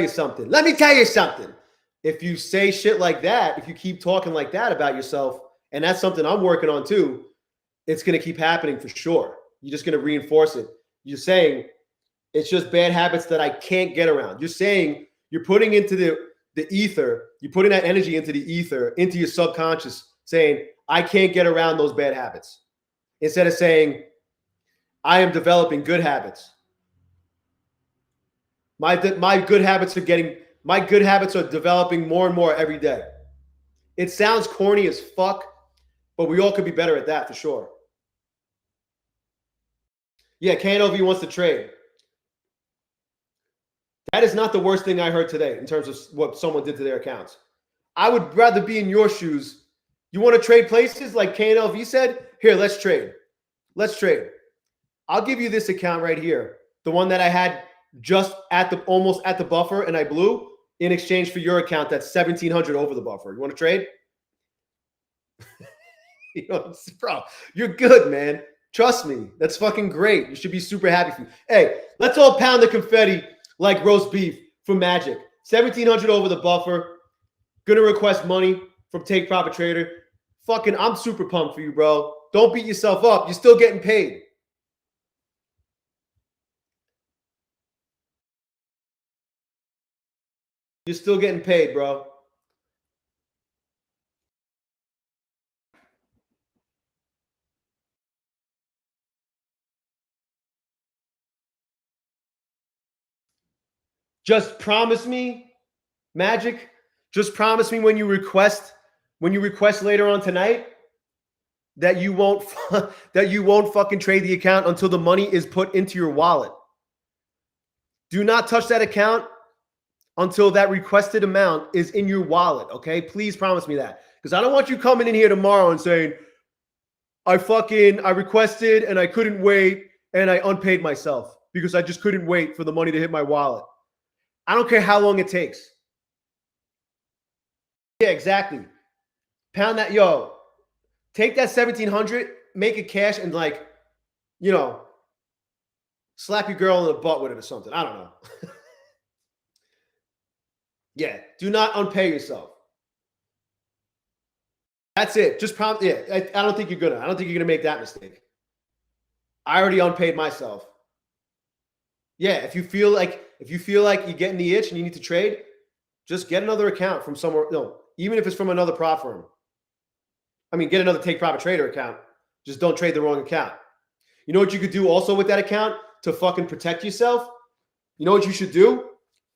something. If you say shit like that, if you keep talking like that about yourself, and that's something I'm working on too, it's going to keep happening for sure. You're just going to reinforce it. You're saying it's just bad habits that I can't get around. You're saying you're putting into the ether, you're putting that energy into the ether, into your subconscious, saying, I can't get around those bad habits. Instead of saying, I am developing good habits. My good habits are developing more and more every day. It sounds corny as fuck, but we all could be better at that for sure. Yeah, KNOV wants to trade. That is not the worst thing I heard today in terms of what someone did to their accounts. I would rather be in your shoes. You want to trade places like KNLV said? Here, let's trade. Let's trade. I'll give you this account right here. The one that I had just almost at the buffer and I blew in exchange for your account that's 1,700 over the buffer. You want to trade? Bro, you're good, man. Trust me. That's fucking great. You should be super happy for you. Hey, let's all pound the confetti like roast beef for Magic. 1,700 over the buffer. Going to request money from Take Profit Trader. Fucking, I'm super pumped for you, bro. Don't beat yourself up. You're still getting paid. You're still getting paid, bro. Just promise me, Magic, just promise me when you request later on tonight that you won't fucking trade the account until the money is put into your wallet. Do not touch that account until that requested amount is in your wallet, okay? Please promise me that. Because I don't want you coming in here tomorrow and saying, I requested and I couldn't wait and I unpaid myself because I just couldn't wait for the money to hit my wallet. I don't care how long it takes. Yeah, exactly. Pound that, yo. Take that 1,700, make it cash, and like, you know, slap your girl in the butt with it or something. I don't know. Yeah, do not unpay yourself. That's it. Just prompt. Yeah, I don't think you're gonna. I don't think you're gonna make that mistake. I already unpaid myself. Yeah, if you feel like you're getting the itch and you need to trade, just get another account from somewhere. No, even if it's from another prop firm. I mean, get another Take Profit Trader account. Just don't trade the wrong account. You know what you could do also with that account to fucking protect yourself? You know what you should do?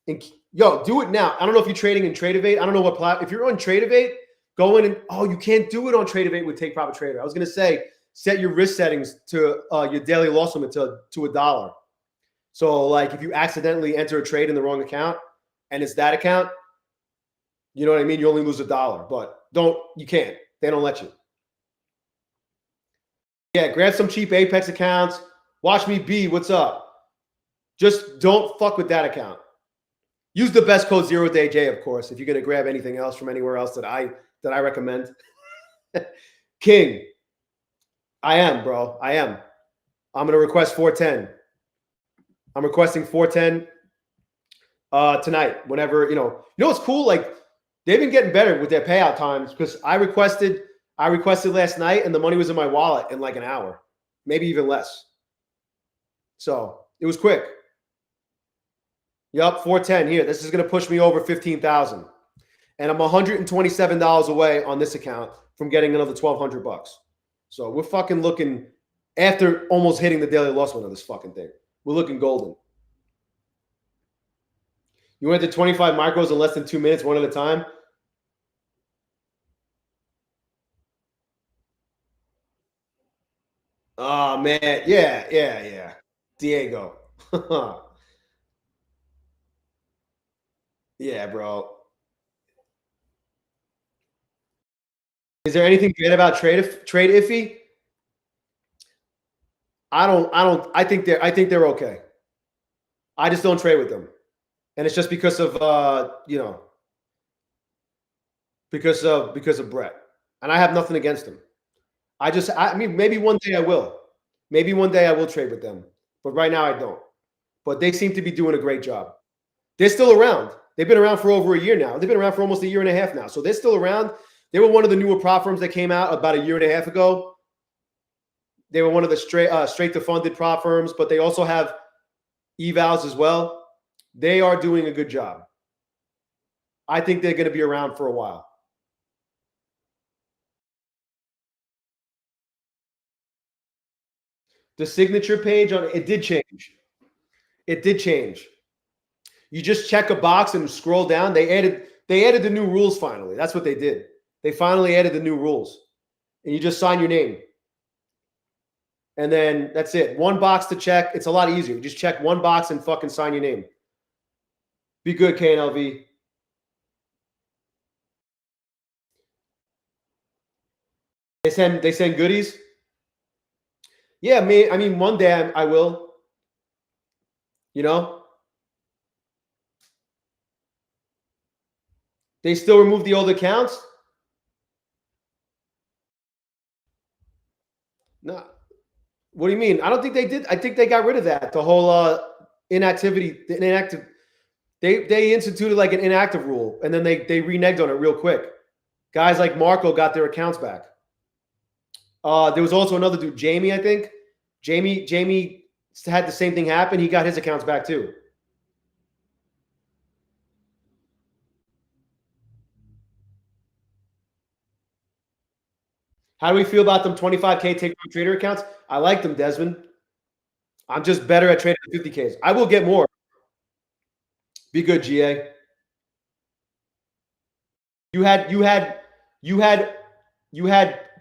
And yo, do it now. I don't know if you're trading in TradeEvade. I don't know what platform. If you're on TradeEvade, go in and you can't do it on TradeEvade with Take Profit Trader. I was gonna say set your risk settings to your daily loss limit to $1. So like if you accidentally enter a trade in the wrong account and it's that account, you know what I mean? You only lose $1, but you can't. They don't let you. Yeah, grab some cheap Apex accounts. Watch me be. What's up? Just don't fuck with that account. Use the best code ZERODAYJay, of course, if you're gonna grab anything else from anywhere else that I recommend. King, I am, bro. I am. I'm gonna request 410. I'm requesting 410 tonight. Whenever what's cool? Like they've been getting better with their payout times because I requested last night and the money was in my wallet in like an hour, maybe even less. So it was quick. Yup, 410 here. This is going to push me over 15,000. And I'm $127 away on this account from getting another $1,200. So we're fucking looking, after almost hitting the daily loss limit of this fucking thing, we're looking golden. You went to 25 micros in less than 2 minutes, one at a time. Oh, man. Yeah. Diego. Yeah, bro. Is there anything good about trade iffy? I think they're okay. I just don't trade with them. And it's just because of because of Brett. And I have nothing against him. I mean, maybe one day I will. Maybe one day I will trade with them. But right now I don't. But they seem to be doing a great job. They're still around. They've been around for over a year now. They've been around for almost a year and a half now. So they're still around. They were one of the newer prop firms that came out about a year and a half ago. They were one of the straight to funded prop firms, but they also have evals as well. They are doing a good job. I think they're going to be around for a while. The signature page on it did change. It did change. You just check a box and scroll down. They added the new rules finally. That's what they did. They finally added the new rules. And you just sign your name. And then that's it. One box to check. It's a lot easier. You just check one box and fucking sign your name. Be good, KNLV. They send goodies. Yeah, I mean, one day I will. You know? They still remove the old accounts? No. What do you mean? I don't think they did. I think they got rid of that. The whole inactivity, the inactive. They instituted like an inactive rule, and then they reneged on it real quick. Guys like Marco got their accounts back. There was also another dude, Jamie, I think. Jamie had the same thing happen. He got his accounts back too. How do we feel about them 25K take trader accounts? I like them, Desmond. I'm just better at trading 50Ks. I will get more. Be good, GA. You had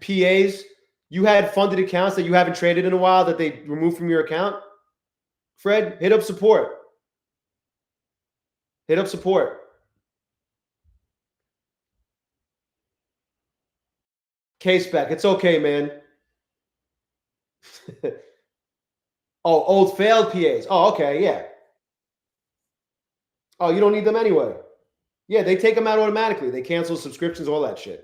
PAs. You had funded accounts that you haven't traded in a while that they removed from your account. Fred, hit up support. Hit up support. K-Spec, it's okay, man. Oh, old failed PAs. Oh, okay, yeah. Oh, you don't need them anyway. Yeah, they take them out automatically. They cancel subscriptions, all that shit.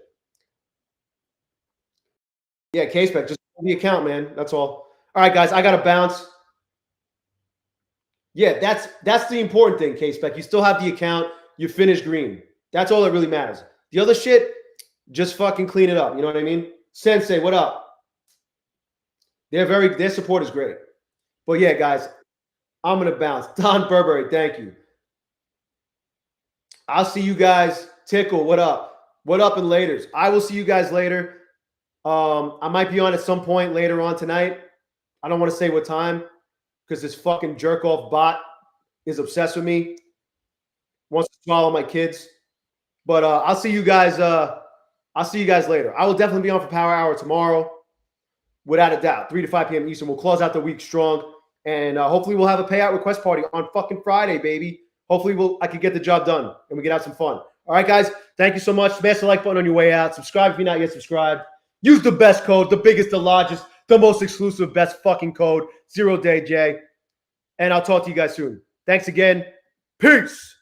Yeah, K-Spec, just the account, man. That's all. All right, guys, I got to bounce. Yeah, that's the important thing, K-Spec. You still have the account. You finished green. That's all that really matters. The other shit, just fucking clean it up. You know what I mean? Sensei, what up? Their support is great. But yeah, guys, I'm gonna bounce. Don Burberry, thank you. I'll see you guys. Tickle, what up? What up in laters? I will see you guys later. I might be on at some point later on tonight. I don't want to say what time because this fucking jerk off bot is obsessed with me. Wants to swallow my kids. But I'll see you guys. I'll see you guys later. I will definitely be on for Power Hour tomorrow, without a doubt. 3 to 5 p.m. Eastern. We'll close out the week strong, and hopefully we'll have a payout request party on fucking Friday, baby. Hopefully I can get the job done and we can have some fun. All right, guys. Thank you so much. Smash the like button on your way out. Subscribe if you're not yet subscribed. Use the best code, the biggest, the largest, the most exclusive, best fucking code, ZERODAYJAY. And I'll talk to you guys soon. Thanks again. Peace.